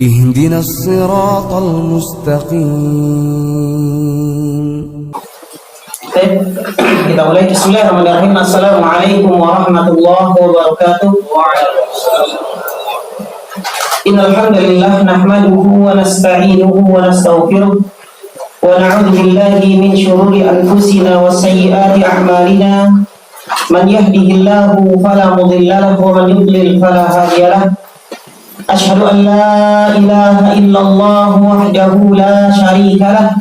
اهدنا الصراط المستقيم. Kita mulai. Bismillahirrahmanirrahim. Assalamualaikum warahmatullahi wabarakatuh. Innal hamdalillah nahmaduhu wa nasta'inuhu wa nastaghfiruh wa na'udzu billahi min shururi anfusina wa sayyiati a'malina. Man yahdihillahu fala mudilla lahu wa man yudlil fala hadiya lahu. Asyhadu an la ilaha illallah wahdahu la syarika lahu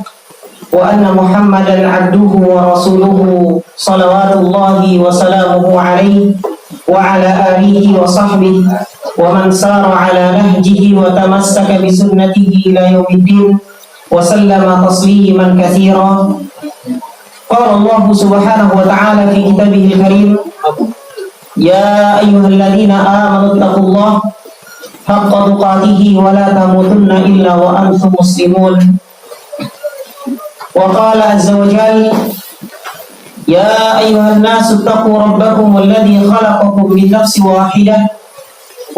wa anna Muhammadan abduhu wa rasuluhu salawatullahi wa salamuhu alaihi wa ala alihi wa sahbihi wa man sara ala nahjihi wa tamassaka bi sunnatihi ila yaumiddin wa sallama tasliman katsira. Qala Allah subhanahu wa ta'ala fi kitabihil karim, ya ayyuhalladzina amanu taqullaha haqqa tuqatih wa la tamutunna illa wa antum muslimun. Wa qala azza wa jalla, ya ayyuhan nasu taqu rabbakum alladhi khalaqakum min nafsin wahidah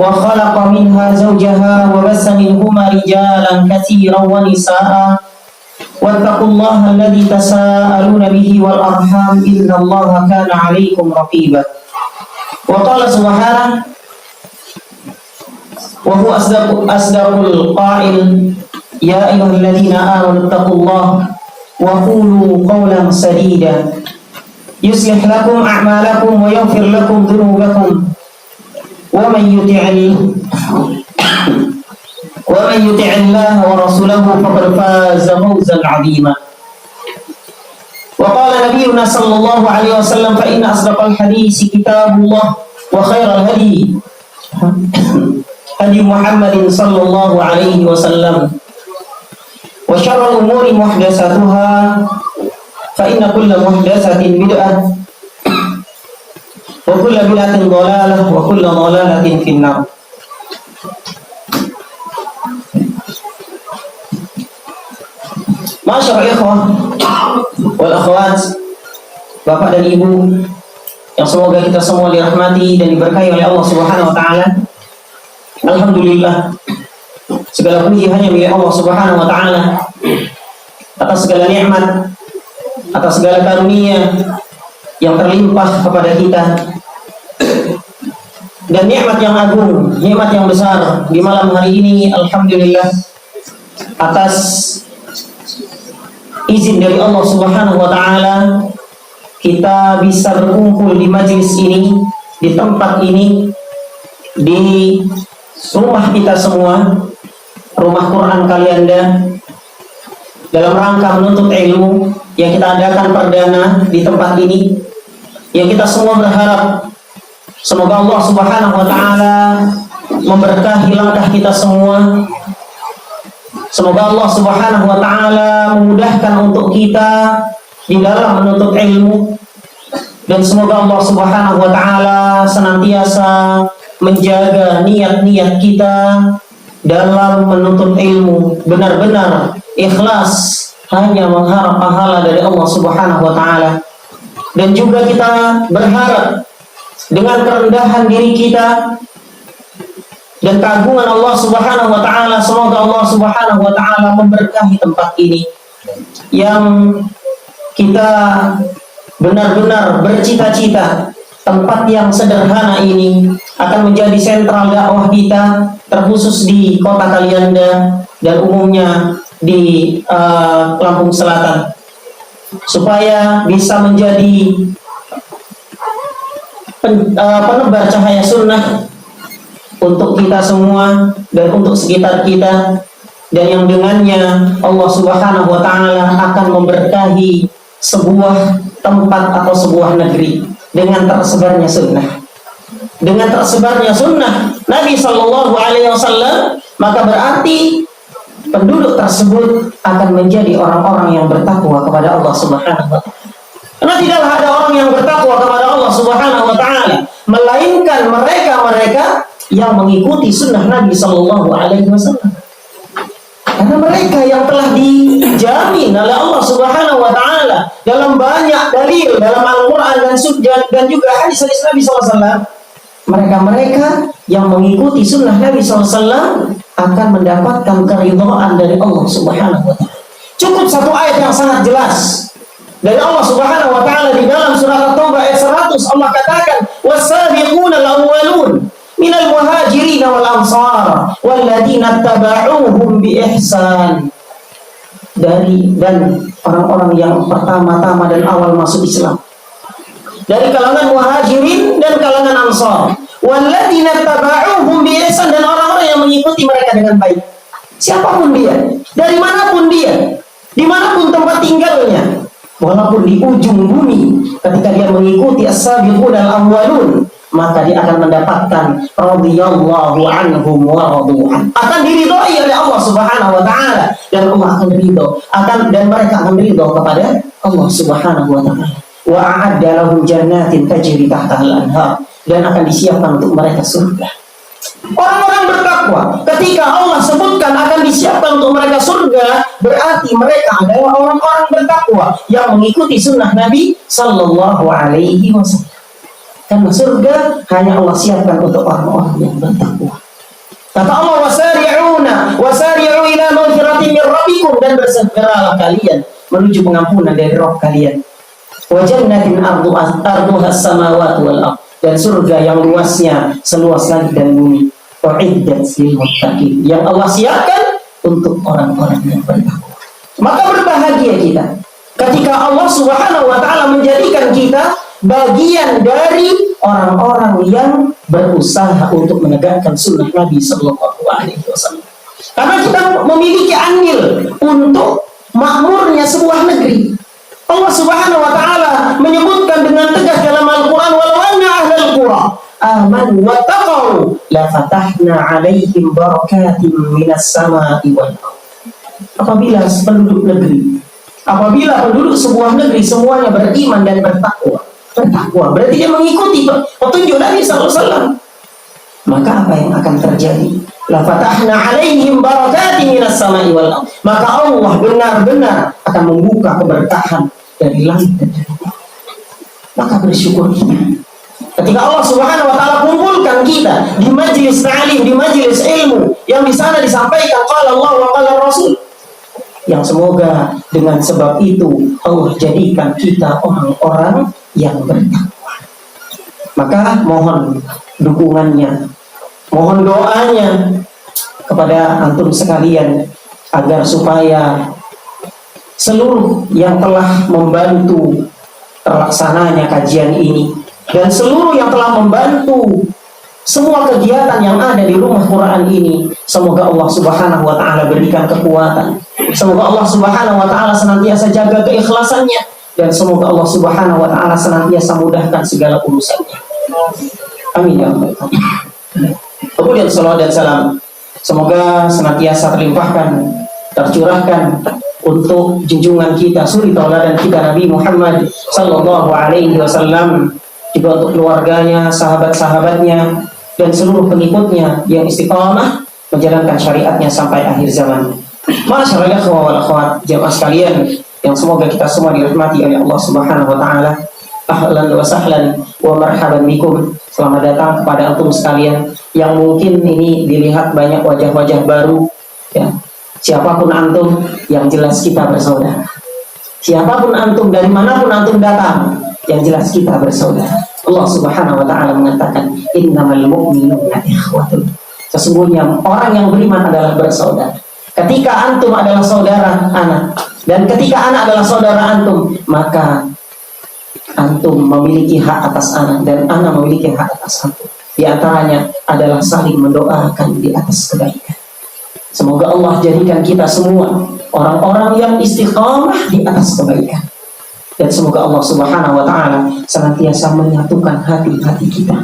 wa khalaqa minha zawjaha wa bassa minhuma rijalan katsiran wa nisaa'a wattaqullaha alladhi tasaaluna bihi wal arham innallaha kana 'alaykum raqiba. Wa qala subhanahu wa huwa asdaqul qa'il, ya ayyuhalladzina amanu taqullaha wa qulu qawlan sadida yuslih lakum a'malakum wa yaghfir lakum dhunubakum wa man yuti'illaha wa rasulahu faqad faza fawzan 'azima. Wa qala nabiyyuna sallallahu alaihi wasallam, fa inna asdaqal haditsi kitabullah wa khairal hadi hadi Muhammadin sallallahu alaihi wasallam wa syarrul umuri muhdatsatuha fa inna kulla muhdatsatin bid'ah wa kulla bid'atin dhalalah wa kulla dhalalatin finnar. Masyaallah ikhwah wal akhwat, Bapak dan Ibu yang semoga kita semua dirahmati dan diberkahi oleh Allah Subhanahu wa taala. Alhamdulillah, segala puji hanya milik Allah Subhanahu wa ta'ala atas segala nikmat, atas segala karunia yang terlimpah kepada kita, dan nikmat yang agung, nikmat yang besar di malam hari ini. Alhamdulillah, atas izin dari Allah Subhanahu wa ta'ala kita bisa berkumpul di majelis ini, di tempat ini, di rumah kita semua, rumah Quran Kalianda, dalam rangka menuntut ilmu yang kita adakan perdana di tempat ini, yang kita semua berharap semoga Allah Subhanahu wa ta'ala memberkahi langkah kita semua. Semoga Allah Subhanahu wa ta'ala memudahkan untuk kita di dalam menuntut ilmu, dan semoga Allah Subhanahu wa ta'ala senantiasa menjaga niat-niat kita dalam menuntut ilmu, benar-benar ikhlas hanya mengharap pahala dari Allah Subhanahu wa ta'ala. Dan juga kita berharap dengan kerendahan diri kita dan keagungan Allah Subhanahu wa ta'ala, semoga Allah Subhanahu wa ta'ala memberkahi tempat ini yang kita benar-benar bercita-cita tempat yang sederhana ini akan menjadi sentral dakwah kita, terkhusus di kota Kalianda dan umumnya di Lampung Selatan, supaya bisa menjadi penebar cahaya sunnah untuk kita semua dan untuk sekitar kita, dan yang dengannya Allah Subhanahu wa ta'ala akan memberkahi sebuah tempat atau sebuah negeri dengan tersebarnya sunnah. Dengan tersebarnya sunnah Nabi Sallallahu Alaihi Wasallam, maka berarti penduduk tersebut akan menjadi orang-orang yang bertakwa kepada Allah Subhanahu wa ta'ala. Karena tidaklah ada orang yang bertakwa kepada Allah Subhanahu wa ta'ala melainkan mereka-mereka yang mengikuti sunnah Nabi Sallallahu Alaihi Wasallam. Karena mereka yang telah dijamin oleh Allah Subhanahu wa ta'ala dalam banyak dalil dalam Al-Quran dan juga hadis-hadis Nabi SAW. Mereka-mereka yang mengikuti sunnah Nabi SAW akan mendapatkan keridhaan dari Allah Subhanahu wa taala. Cukup satu ayat yang sangat jelas dari Allah Subhanahu wa taala di dalam surah At-Taubah ayat 100. Allah katakan, "Was-sabiquna al-awwalun minal muhajirin wal ansar walladzina tabauhum bi ihsan." Dan orang-orang yang pertama-tama dan awal masuk Islam dari kalangan muhajirin dan kalangan ansar, walladzina tabauhum bi ihsan, dan orang-orang yang mengikuti mereka dengan baik. Siapapun dia, dari manapun dia, dimanapun tempat tinggalnya, walaupun di ujung bumi, ketika dia mengikuti as-sabiqun al-awwalun, maka dia akan mendapatkan radhiyallahu anhum wa radu an, akan diridhoi oleh Allah Subhanahu wa taala, dan Allah akan ridho, dan mereka akan ridho kepada Allah Subhanahu wa taala. Wa a'adda lahum jannatin tajri tahtaha al-anhar, dan akan disiapkan untuk mereka surga. Orang-orang bertakwa, ketika Allah sebutkan akan disiapkan untuk mereka surga, berarti mereka adalah orang-orang bertakwa yang mengikuti sunnah Nabi Sallallahu Alaihi Wasallam. Karena surga hanya Allah siapkan untuk orang-orang yang bertakwa. Kata Allah, wasari'u ila maghfiratin min rabbikum, dan bersegeralah kalian menuju pengampunan dari Rabb kalian. Wa jannatin arduha as-samawati wal ardh, dan surga yang luasnya seluas langit dan bumi. Uiddat lil muttaqin, yang Allah siapkan untuk orang-orang yang bertakwa. Maka berbahagia kita ketika Allah Subhanahu wa taala menjadikan kita bagian dari orang-orang yang berusaha untuk menegakkan sunnah Nabi Sallallahu Alaihi Wasallam. Karena kita memiliki andil untuk makmurnya sebuah negeri. Allah Subhanahu wa taala menyebutkan dengan tegas dalam Al-Qur'an, "Walau anna ahlal qura amanu wattaqau la fatahna 'alaihim barakatim minas sama'i wal ardh." Apabila penduduk sebuah negeri semuanya beriman dan bertakwa, berarti dia mengikuti petunjuk Nabi sallallahu alaihi wasallam, maka apa yang akan terjadi? La fatahna 'alaihim barakatim minas sama'i wal ardh. Maka Allah benar-benar akan membuka keberkahan dari langit dan dari bumi. Maka bersyukur kita ketika Allah Subhanahu wa taala kumpulkan kita di majelis ta'lim, di majelis ilmu, yang di sana disampaikan qala Allah wa qala Rasul, yang semoga dengan sebab itu Allah jadikan kita orang-orang yang bertakwa. Maka mohon dukungannya, mohon doanya kepada antum sekalian, agar supaya seluruh yang telah membantu terlaksananya kajian ini, dan seluruh yang telah membantu semua kegiatan yang ada di rumah Quran ini, semoga Allah Subhanahu wa taala berikan kekuatan. Semoga Allah Subhanahu wa taala senantiasa jaga keikhlasannya, dan semoga Allah Subhanahu wa taala senantiasa mudahkan segala urusannya. Amin ya rabbal alamin. Kemudian salawat dan salam semoga senantiasa terlimpahkan, tercurahkan untuk junjungan kita, suri tauladan kita Nabi Muhammad Sallallahu Alaihi Wasallam, juga untuk keluarganya, sahabat-sahabatnya, dan seluruh pengikutnya yang istiqamah menjalankan syariatnya sampai akhir zaman. Masyaallah ikhwah wal akhwat, jamaah sekalian yang semoga kita semua dirahmati oleh Allah Subhanahu wa taala. Ahlan wa sahlan wa marhaban bikum. Selamat datang kepada antum sekalian yang mungkin ini dilihat banyak wajah-wajah baru, ya. Siapapun antum, yang jelas kita bersaudara. Siapapun antum, dari manapun antum datang, yang jelas kita bersaudara. Allah Subhanahu wa taala mengatakan, "Innamal mu'minuna ikhwatun." Sesungguhnya orang yang beriman adalah bersaudara. Ketika antum adalah saudara anak, dan ketika anak adalah saudara antum, maka antum memiliki hak atas anak, dan anak memiliki hak atas antum. Di antaranya adalah saling mendoakan di atas kebaikan. Semoga Allah jadikan kita semua orang-orang yang istiqamah di atas kebaikan. Dan semoga Allah Subhanahu wa taala senantiasa menyatukan hati-hati kita.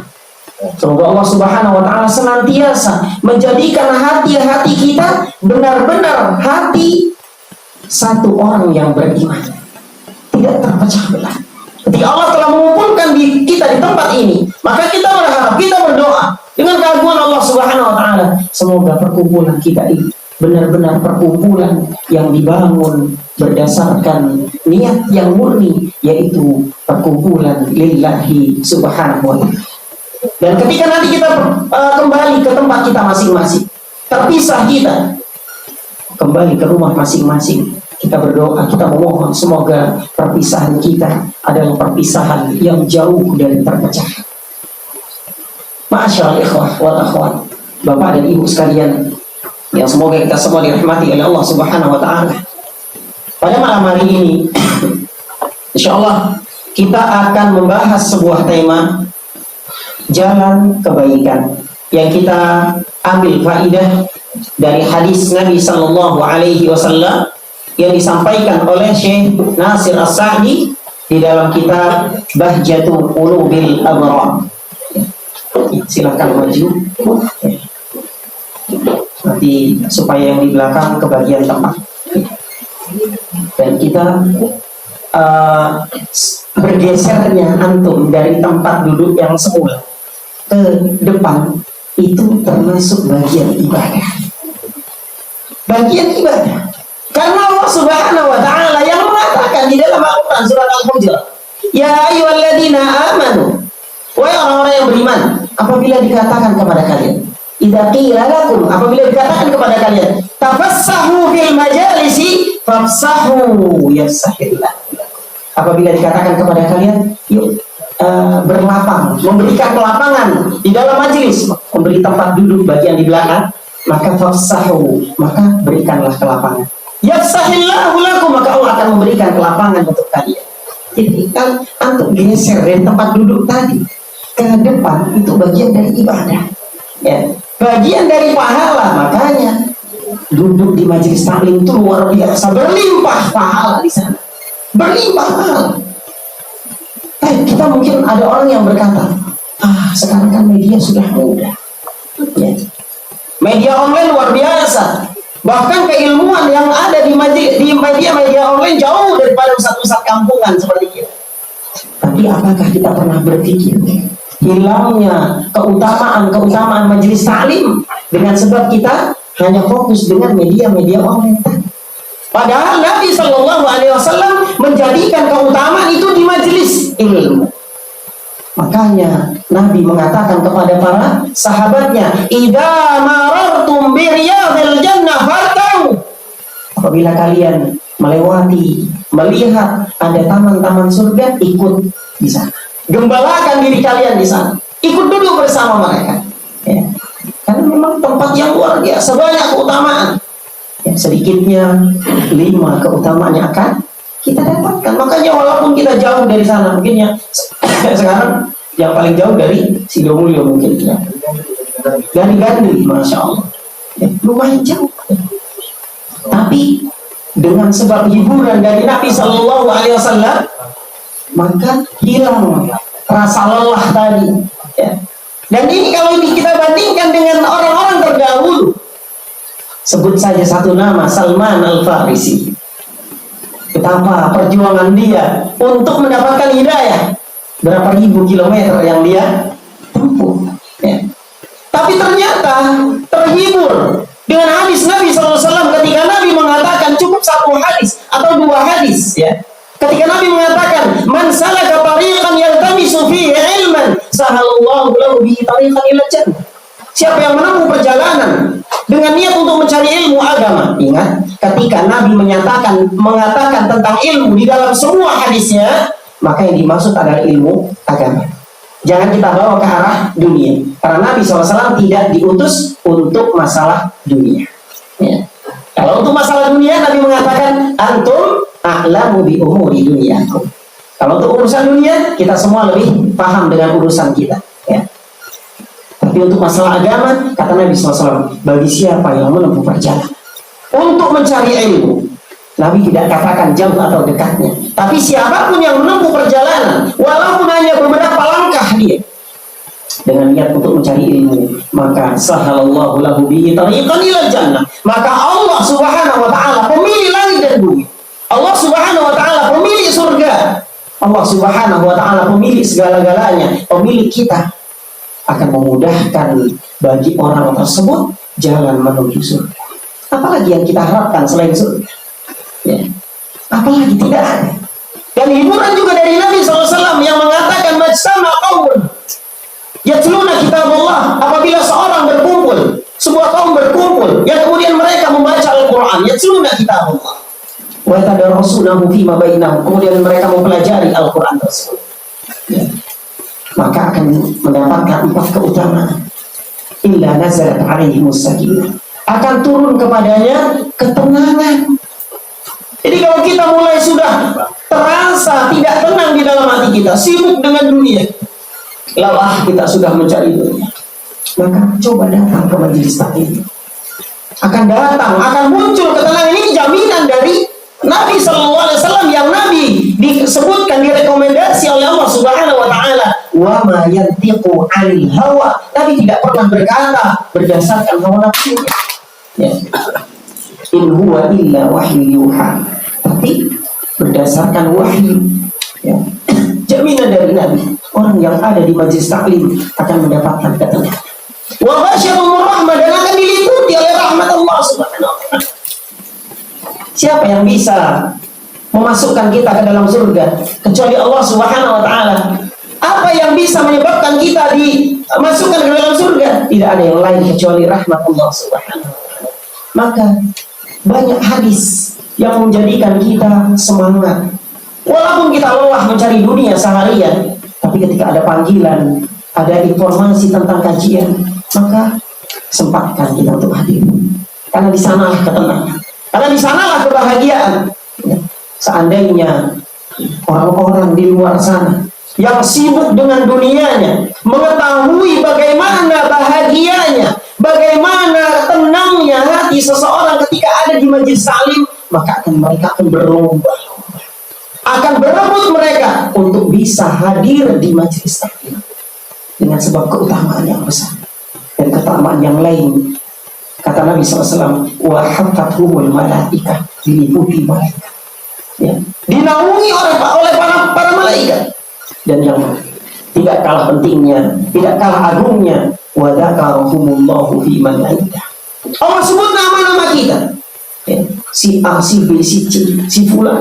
Semoga Allah Subhanahu wa taala senantiasa menjadikan hati-hati kita benar-benar hati satu orang yang beriman, tidak terpecah belah. Ketika Allah telah mengumpulkan kita di tempat ini, maka kita berharap, kita berdoa dengan keagungan Allah Subhanahu wa taala, semoga perkumpulan kita ini benar-benar perkumpulan yang dibangun berdasarkan niat yang murni, yaitu perkumpulan lillahi subhanahu wa ta'ala. Dan ketika nanti kita kembali ke tempat kita masing-masing, terpisah kita, kembali ke rumah masing-masing. Kita berdoa, kita memohon semoga perpisahan kita adalah perpisahan yang jauh dari perpecahan. Masyaallah ikhwah wa akhwat, Bapak dan Ibu sekalian, yang semoga kita semua dirahmati oleh Allah Subhanahu wa taala. Pada malam hari ini insyaallah kita akan membahas sebuah tema jalan kebaikan yang kita ambil faidah dari hadis Nabi sallallahu alaihi wasallam yang disampaikan oleh Syekh Nasir As-Sa'di di dalam kitab Bahjatul Qulubil Abrar. Silakan maju. Nanti supaya yang di belakang kebagian tempat. Dan kita bergesernya antum dari tempat duduk yang semula ke depan itu termasuk bagian ibadah. Bagian ibadah. Karena Allah Subhanahu wa taala yang mengatakan di dalam Al-Qur'an surat Al-Hujurat, "Ya ayyuhalladzina amanu", wahai orang-orang yang beriman, apabila dikatakan kepada kalian, idza qila lakum, apabila dikatakan kepada kalian, tafassahu fil majalisi fafsahu yafsahillah. Apabila dikatakan kepada kalian, yuk berlapang, memberikan kelapangan di dalam majelis, memberi tempat duduk bagian di belakang, maka fafsahu, maka berikanlah kelapangan. Yafsahillahu lakum, maka Allah akan memberikan kelapangan untuk kalian. Jadi kan antum geser dari tempat duduk tadi ke depan itu bagian dari ibadah, ya, bagian dari pahala. Makanya duduk di majelis taklim itu luar biasa, berlimpah pahala di sana, berlimpah pahala. Kita mungkin ada orang yang berkata, sekarang kan media sudah mudah, ya. Media online luar biasa. Bahkan keilmuan yang ada di media online jauh daripada ustaz-ustaz kampungan seperti kita. Tapi apakah kita pernah berpikir hilangnya keutamaan majelis taklim dengan sebab kita hanya fokus dengan media-media online? Padahal Nabi Shallallahu Alaihi Wasallam menjadikan keutamaan itu di majelis ilmu. Makanya Nabi mengatakan kepada para sahabatnya, "Idza marartum bi riyadil jannah fartau." Apabila kalian melewati, melihat ada taman-taman surga, ikut di sana. Gembalakan diri kalian di sana. Ikut duduk bersama mereka. Ya. Karena memang tempat yang luar biasa, banyak keutamaan. Ya, sedikitnya 5 keutamaan yang akan kita dapatkan. Makanya walaupun kita jauh dari sana, mungkin ya sekarang yang paling jauh dari Sidomulyo mungkin ya. Dari Gandhi, Masya Allah, ya, lumayan jauh. Tapi dengan sebab hiburan dari Nabi Sallallahu Alaihi Wasallam, maka hilang rasa lelah tadi. Ya. Dan ini kalau kita bandingkan dengan orang-orang terdahulu, sebut saja satu nama, Salman Al-Farisi. Betapa perjuangan dia untuk mendapatkan hidayah, berapa ribu kilometer yang dia tempuh, ya. Tapi ternyata terhibur dengan hadis Nabi SAW ketika Nabi mengatakan cukup 1 hadis atau 2 hadis, ya. Ketika Nabi mengatakan, "Man salaka tariqan yaltamisu fihi ilman, sahalallahu lahu bihi tariqan ila jannah." Siapa yang menempuh perjalanan dengan niat untuk mencari ilmu agama. Ingat, ketika Nabi mengatakan tentang ilmu di dalam semua hadisnya, maka yang dimaksud adalah ilmu agama. Jangan kita bawa ke arah dunia. Karena Nabi SAW tidak diutus untuk masalah dunia. Ya. Kalau untuk masalah dunia, Nabi mengatakan, "Antum a'lamu bi umuri dunyakum." Kalau untuk urusan dunia, kita semua lebih paham dengan urusan kita. Ya. Tapi untuk masalah agama, kata Nabi SAW, bagi siapa yang menempuh perjalanan untuk mencari ilmu, Nabi tidak katakan jauh atau dekatnya, tapi siapapun yang menempuh perjalanan, walaupun hanya beberapa langkah dia, dengan niat untuk mencari ilmu, maka sahalallahu lahu bihi tariqan ilal jannah. Maka Allah Subhanahu wa taala pemilik langit dan bumi. Allah Subhanahu wa taala pemilik surga. Allah Subhanahu wa taala pemilik segala-galanya, pemilik kita, akan memudahkan bagi orang tersebut jalan menuju surga. Apalagi yang kita harapkan selain surga? Ya. Apalagi tidak ada. Dan hiburan juga dari Nabi SAW yang mengatakan, "Majtama qaumun yatluna kitabullah." Apabila seorang berkumpul sebuah kaum berkumpul yang kemudian mereka membaca Al-Quran, yatluna kitabullah wa yatadarasunahu fima bainahum, kemudian mereka mempelajari Al-Quran tersebut, ya, maka akan mendapatkan 4 keutamaan. Illa nazalat alaihimus sakinah, akan turun kepadanya ketenangan. Jadi kalau kita mulai sudah terasa tidak tenang di dalam hati kita, sibuk dengan dunia, lelah kita sudah mencari dunia, maka coba datang ke majelis taklim. Akan datang, akan muncul ketenangan. Ini jaminan dari Nabi SAW, yang Nabi disebutkan, direkomendasi oleh Allah Subhanahu wa Ta'ala, wa ma yantiqu 'anil hawa. Nabi tidak pernah berkata berdasarkan hawa nafsunya, ya. In huwa illa wahyu yuha, tapi berdasarkan wahyu, ya. Jaminan dari Nabi, orang yang ada di majelis taklim akan mendapatkan ketenangan. Wa basyarul rahmah, dan akan diliputi oleh rahmat Allah Subhanahu wa Ta'ala. Siapa yang bisa memasukkan kita ke dalam surga kecuali Allah Subhanahu wa Ta'ala? Apa yang bisa menyebabkan kita dimasukkan ke dalam surga? Tidak ada yang lain kecuali rahmat Allah Subhanahu wa Ta'ala. Maka banyak hadis yang menjadikan kita semangat. Walaupun kita lelah mencari dunia seharian, tapi ketika ada panggilan, ada informasi tentang kajian, maka sempatkan kita untuk hadir. Karena di sanalah ketenangan, karena di sanalah kebahagiaan. Seandainya orang-orang di luar sana yang sibuk dengan dunianya mengetahui bagaimana bahagianya, bagaimana tenangnya hati seseorang ketika ada di majelis taklim, maka mereka akan berlomba, akan berebut mereka untuk bisa hadir di majelis taklim dengan sebab keutamaan yang besar dan keutamaan yang lain. Kata Nabi SAW, wa hafathumul malaikah, diliputi malaikat, ya, dinaungi oleh para malaikat. Dan yang tidak kalah pentingnya, tidak kalah agungnya, wa dzakarahumullahu fi man 'indah. Allah sebut nama-nama kita, ya, si A, si B, si C, si fulan,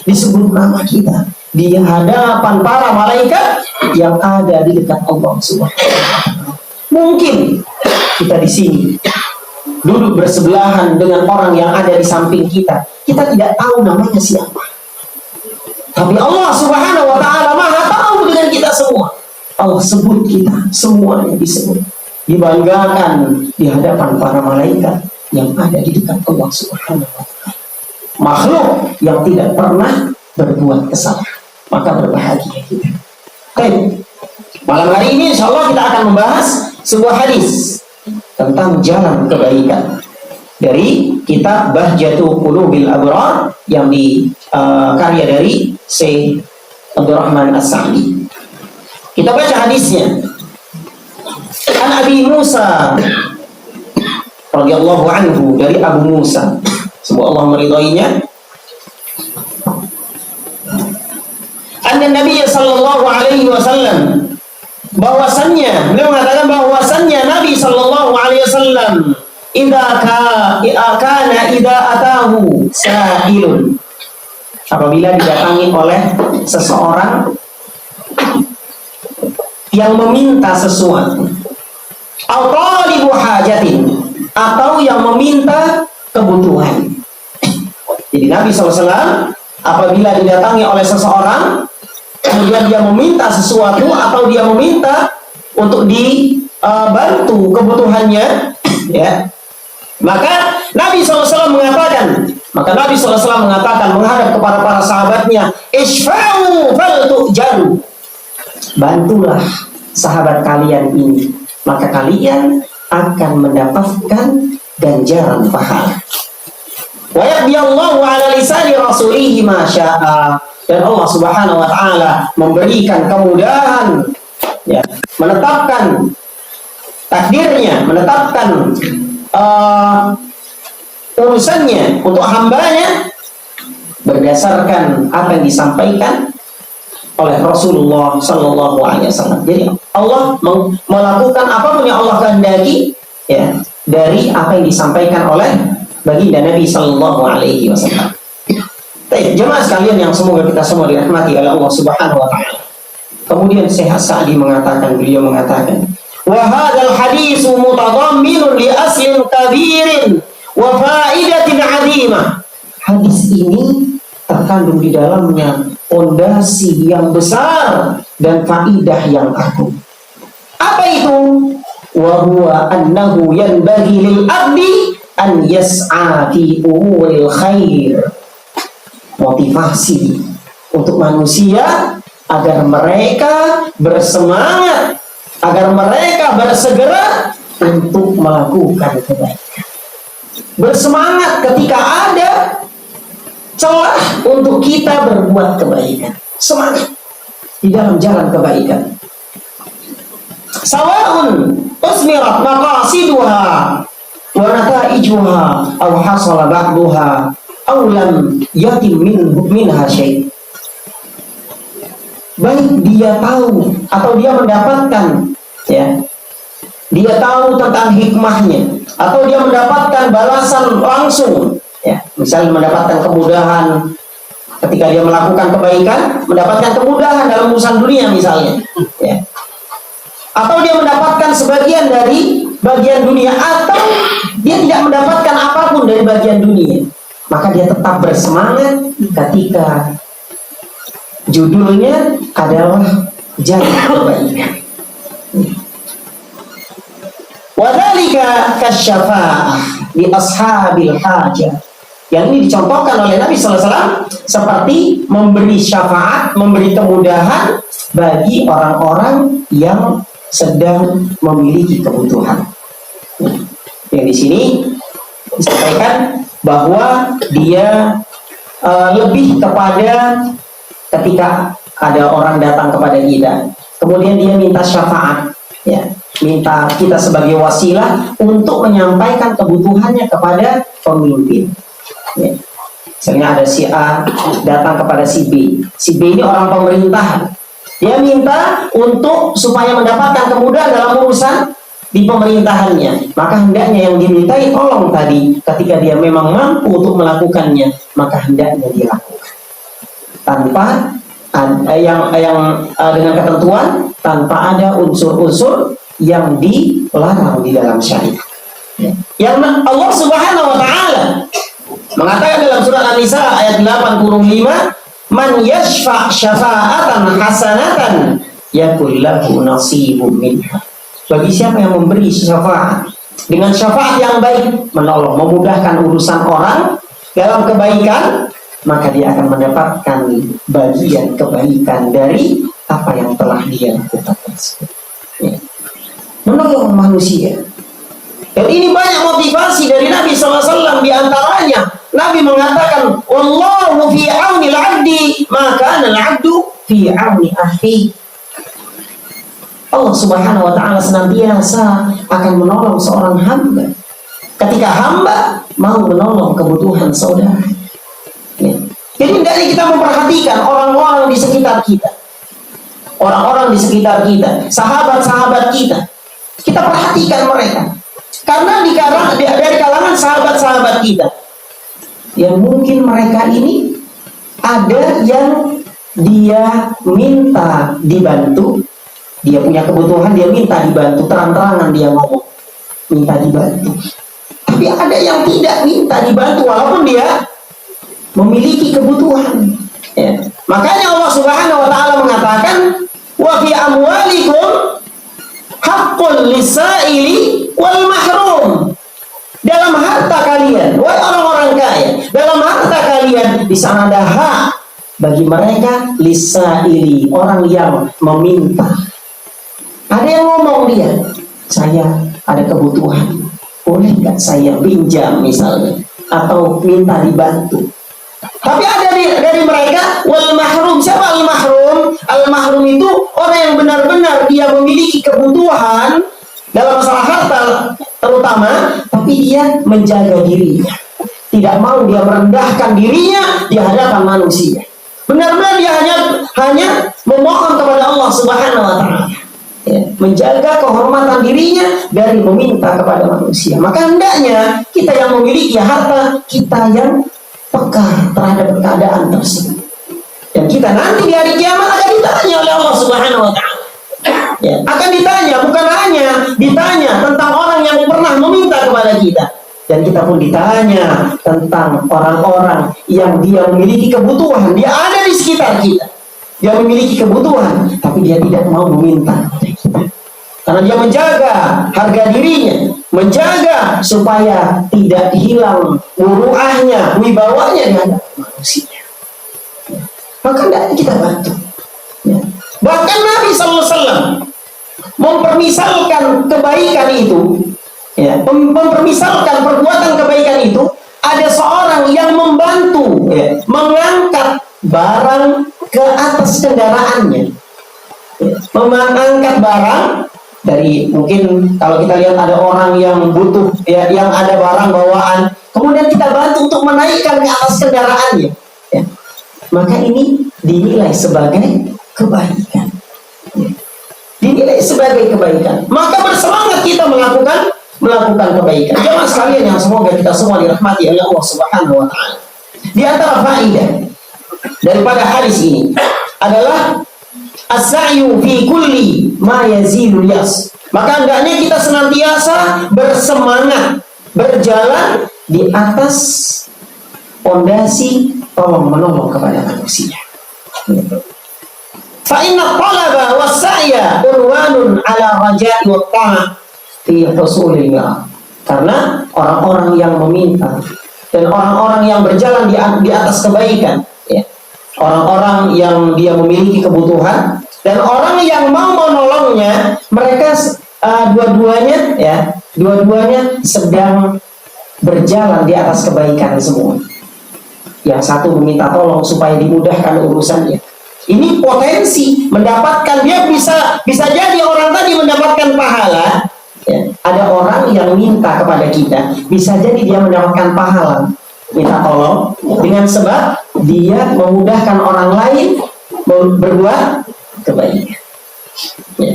disebut nama kita di hadapan para malaikat yang ada di dekat Allah Subhanahu wa Ta'ala. Mungkin kita di sini duduk bersebelahan dengan orang yang ada di samping kita, kita tidak tahu namanya siapa, tapi Allah Subhanahu wa Ta'ala Maha tahu dengan kita semua. Allah sebut kita, semuanya disebut, dibanggakan di hadapan para malaikat yang ada di dekat Allah Subhanahu wa Ta'ala. Makhluk yang tidak pernah berbuat kesalahan, maka berbahagia kita. Baik, malam hari ini insya Allah kita akan membahas sebuah hadis tentang jalan kebaikan dari kitab Bahjatu Qulubil Abrar yang karya dari Syekh Abdurrahman As-Sa'di. Kita baca hadisnya. An Abi Musa radhiyallahu anhu, dari Abu Musa, semoga Allah meridainya, anna Nabi sallallahu alaihi wasallam, bahwasannya beliau mengatakan bahwasannya Nabi sallallahu alaihi wasallam idza atahu sa'ilun, apabila didatangi oleh seseorang yang meminta sesuatu, atau talibu hajatin, atau yang meminta kebutuhan. Jadi Nabi SAW apabila didatangi oleh seseorang, kemudian dia meminta sesuatu atau dia meminta untuk dibantu kebutuhannya, ya, maka Nabi SAW mengatakan, menghadap kepada para sahabatnya, isfa'u fal tu'jaru, bantulah sahabat kalian ini, maka kalian akan mendapatkan ganjaran pahala. Wa yaqdiyallahu ala lisani rasulihi ma syaa, dan Allah Subhanahu wa Ta'ala memberikan kemudahan, ya, menetapkan takdirnya, menetapkan urusannya untuk hambanya berdasarkan apa yang disampaikan oleh Rasulullah Sallallahu Alaihi Wasallam. Jadi Allah melakukan apapun yang Allah kehendaki, ya, dari apa yang disampaikan oleh baginda Nabi Sallallahu Alaihi Wasallam. Baik, jemaah sekalian yang semoga kita semua dirahmati oleh Allah Subhanahu Wa Taala. Kemudian Syekh As-Sa'di beliau mengatakan, wa hadzal haditsu mutadamminun li aslin kabirin wa faidatin 'azimah. Hadis ini terkandung di dalamnya fondasi yang besar dan faidah yang agung. Apa itu? Wa huwa annahu yanbaghi lil abdi an yas'a fi umuril khair. Motivasi untuk manusia agar mereka bersemangat, agar mereka bersegera untuk melakukan kebaikan. Bersemangat ketika ada celah untuk kita berbuat kebaikan. Semangat di dalam jalan kebaikan. Sawa'un usmirat maqasiduha wa nataijuha aw hasala ba'duha aw lam yatim minha syai'. Baik dia tahu atau dia mendapatkan, ya, dia tahu tentang hikmahnya atau dia mendapatkan balasan langsung, ya, misalnya mendapatkan kemudahan ketika dia melakukan kebaikan, mendapatkan kemudahan dalam urusan dunia misalnya, ya, atau dia mendapatkan sebagian dari bagian dunia, atau dia tidak mendapatkan apapun dari bagian dunia, maka dia tetap bersemangat ketika judulnya adalah jalan kebaikan. Wadzalika kasyafa'ah li ashabil hajah. Yang ini dicontohkan oleh Nabi sallallahu alaihi wasallam seperti memberi syafaat, memberi kemudahan bagi orang-orang yang sedang memiliki kebutuhan. Yang di sini disampaikan bahwa dia lebih kepada ketika ada orang datang kepada kita, kemudian dia minta syafaat, ya, minta kita sebagai wasilah untuk menyampaikan kebutuhannya kepada pemimpin. Ya. Misalnya ada si A datang kepada si B. Si B ini orang pemerintahan. Dia minta untuk supaya mendapatkan kemudahan dalam urusan di pemerintahannya. Maka hendaknya yang dimintai tolong tadi, ketika dia memang mampu untuk melakukannya, maka hendaknya dilakukan. Tanpa yang dengan ketentuan, tanpa ada unsur-unsur yang dilarang di dalam syariat. Yang Allah Subhanahu wa taala mengatakan dalam surat An-Nisa ayat 85, man yashfa' syafa'atan hasanatan yakul lahu nasibun minha. Bagi siapa yang memberi syafaat dengan syafaat yang baik, menolong, memudahkan urusan orang dalam kebaikan, maka dia akan mendapatkan bagian kebaikan dari apa yang telah dia lakukan tersebut. Ya. Menolong manusia. Dan ini banyak motivasi dari Nabi SAW. Di antaranya Nabi mengatakan, wallahu fi auni al-'abdi maka al-'abdu fi auni akhi. Allah Subhanahu wa taala senantiasa akan menolong seorang hamba ketika hamba mau menolong kebutuhan saudara. Ya. Jadi dari kita memperhatikan orang-orang di sekitar kita, orang-orang di sekitar kita, sahabat-sahabat kita, kita perhatikan mereka. Karena dari kalangan sahabat-sahabat kita, yang mungkin mereka ini ada yang dia minta dibantu, dia punya kebutuhan, dia minta dibantu, terang-terangan dia ngomong, minta dibantu. Tapi ada yang tidak minta dibantu, walaupun dia memiliki kebutuhan. Ya. Makanya Allah Subhanahu wa taala mengatakan, wa fi amwalikum haqqul lisaili wal mahrum. Dalam harta kalian, wahai orang-orang kaya, dalam harta kalian di sana ada hak bagi mereka lisaili, orang yang meminta. Ada yang ngomong dia, saya ada kebutuhan, boleh nggak saya pinjam misalnya, atau minta dibantu. Tapi ada dari mereka wal mahrum. Siapa al mahrum? Al mahrum itu orang yang benar-benar dia memiliki kebutuhan dalam masalah harta terutama, tapi dia menjaga dirinya, tidak mau dia merendahkan dirinya di hadapan manusia. Benar-benar dia hanya memohon kepada Allah Subhanahu wa taala, ya, menjaga kehormatan dirinya dari meminta kepada manusia. Maka hendaknya kita yang memiliki harta, kita yang peka terhadap keadaan tersebut. Dan kita nanti di hari kiamat akan ditanya oleh Allah Subhanahu wa taala. Ya, akan ditanya, bukan hanya ditanya tentang orang yang pernah meminta kepada kita, dan kita pun ditanya tentang orang-orang yang dia memiliki kebutuhan, dia ada di sekitar kita, dia memiliki kebutuhan, tapi dia tidak mau meminta kepada kita, karena dia menjaga harga dirinya, menjaga supaya tidak hilang muruahnya, wibawanya di hadapan manusia. Maka tidak kita bantu. Ya. Bahkan Nabi SAW mempermisalkan kebaikan itu, ya, mempermisalkan perbuatan kebaikan itu. Ada seorang yang membantu, ya, mengangkat barang ke atas kendaraannya, ya, mengangkat barang dari, mungkin kalau kita lihat ada orang yang butuh, ya, yang ada barang bawaan, kemudian kita bantu untuk menaikkan ke atas kendaraannya, ya. Maka ini dinilai sebagai kebaikan, ya. Dinilai sebagai kebaikan. Maka bersemangat kita melakukan kebaikan. Jemaah sekalian yang semoga kita semua dirahmati oleh Allah Subhanahu wa taala. Di antara faedah daripada hadis ini adalah as-sa'yu fi kulli ma yazilul yas. Maka hendaknya kita senantiasa bersemangat berjalan di atas pondasi tolong menolong kepada manusia. Fa inna talaba was-sa'ya urwanun ala raja'i wa ta'ah fi husulillah. Karena orang-orang yang meminta dan orang-orang yang berjalan di atas kebaikan, ya, orang-orang yang dia memiliki kebutuhan dan orang yang mau menolongnya, mereka dua-duanya, ya, dua-duanya sedang berjalan di atas kebaikan semua. Yang satu meminta tolong supaya dimudahkan urusannya. Ini potensi mendapatkan, dia bisa jadi orang tadi mendapatkan pahala, ya. Ada orang yang minta kepada kita, bisa jadi dia mendapatkan pahala minta tolong dengan sebab dia memudahkan orang lain berbuat kebaikan, ya.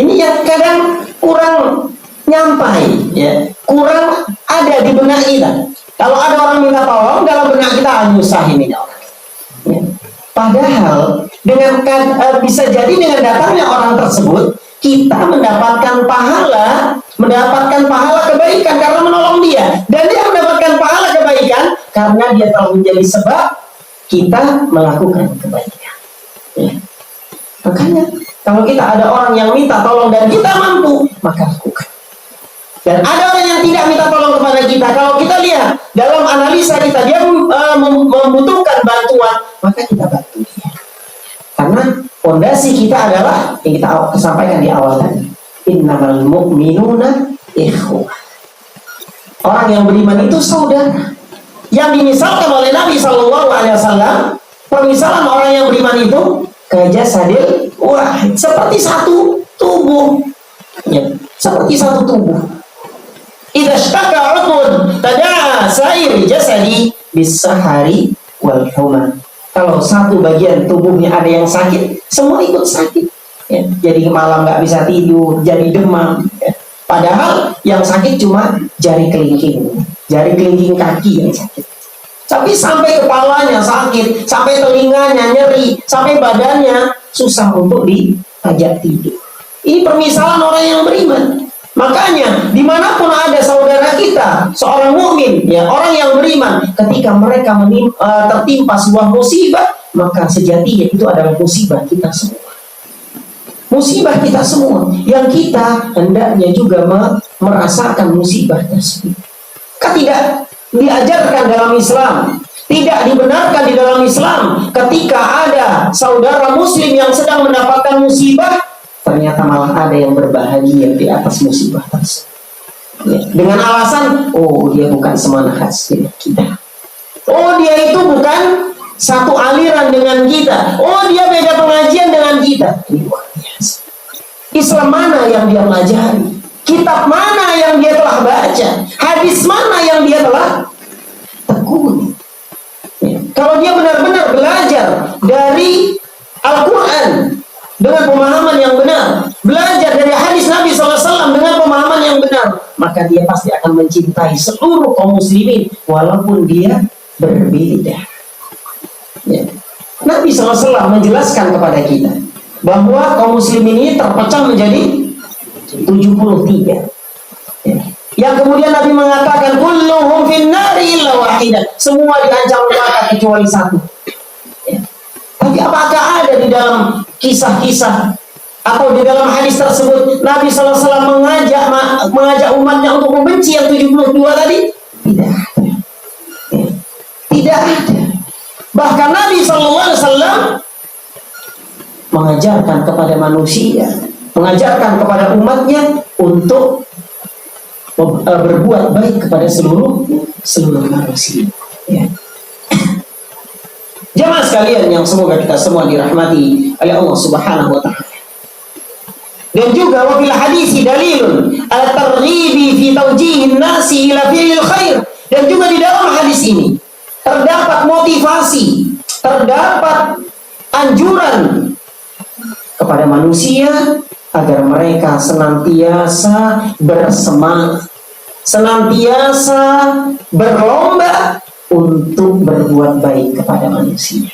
Ini yang kadang kurang nyampai, ya, kurang ada di benak kita. Kalau ada orang minta tolong, dalam benak kita nyusahin ini orang, ya. Padahal dengan bisa jadi dengan datangnya orang tersebut, kita mendapatkan pahala kebaikan karena menolong dia, dan dia mendapatkan pahala kebaikan karena dia telah menjadi sebab kita melakukan kebaikan, ya. Makanya kalau kita ada orang yang minta tolong dan kita mampu, maka lakukan. Dan ada orang yang tidak minta tolong kepada kita, kalau kita lihat dalam analisa kita, dia membutuhkan bantuan, maka kita bantu dia. Karena fondasi kita adalah yang kita sampaikan di awal tadi, innamal mu'minuna ikhwah. Orang yang beriman itu saudara. Yang dimisalkan oleh Nabi SAW, permisalan orang yang beriman itu kajasadil wahid, seperti satu tubuh, ya, seperti satu tubuh. Idza ishtaka 'udhun tada'a sa'ir jasadi bis-sahari wal huma. Kalau satu bagian tubuhnya ada yang sakit, semua ikut sakit, ya. Jadi malam nggak bisa tidur, jadi demam, ya. Padahal yang sakit cuma jari kelingking kaki yang sakit. Tapi sampai kepalanya sakit, sampai telinganya nyeri, sampai badannya susah untuk diajak tidur. Ini permisalan orang yang beriman. Makanya dimanapun ada saudara kita, seorang mukmin, ya, orang yang beriman, ketika mereka tertimpa sebuah musibah, maka sejatinya itu adalah musibah kita semua. Musibah kita semua, yang kita hendaknya juga merasakan musibah tersebut. Tidak diajarkan dalam Islam, tidak dibenarkan di dalam Islam, ketika ada saudara muslim yang sedang mendapatkan musibah, ternyata malah ada yang berbahagia di atas musibah tersebut, ya, dengan alasan, oh dia bukan semanhat dengan kita, oh dia itu bukan satu aliran dengan kita, oh dia beda pengajian dengan kita. Ini luar biasa. Islam mana yang dia pelajari, kitab mana yang dia telah baca, hadis mana yang dia telah tekuni, ya. Kalau dia benar-benar belajar dari Al-Quran dengan pemahaman yang benar, belajar dari hadis Nabi SAW dengan pemahaman yang benar, maka dia pasti akan mencintai seluruh kaum muslimin walaupun dia berbeda, ya. Nabi SAW menjelaskan kepada kita bahwa kaum muslimin ini terpecah menjadi 73. Ya. Yang kemudian Nabi mengatakan kulluhum finnari illa wahidah, semua diancam neraka kecuali satu. Ya. Tapi apakah ada di dalam kisah-kisah atau di dalam hadis tersebut Nabi SAW mengajak umatnya untuk membenci yang 72 tadi? Tidak ada. Ya. Tidak ada. Bahkan Nabi SAW mengajarkan kepada manusia, mengajarkan kepada umatnya untuk berbuat baik kepada seluruh manusia. Ya. Jamaah sekalian yang semoga kita semua dirahmati oleh Allah Subhanahu wa taala. Dan juga wa fil hadisi dalilun ala targhibi fi tawjihin nasi ila fi'il khair. Dan juga di dalam hadis ini terdapat motivasi, terdapat anjuran kepada manusia agar mereka senantiasa bersemangat, senantiasa berlomba untuk berbuat baik kepada manusia,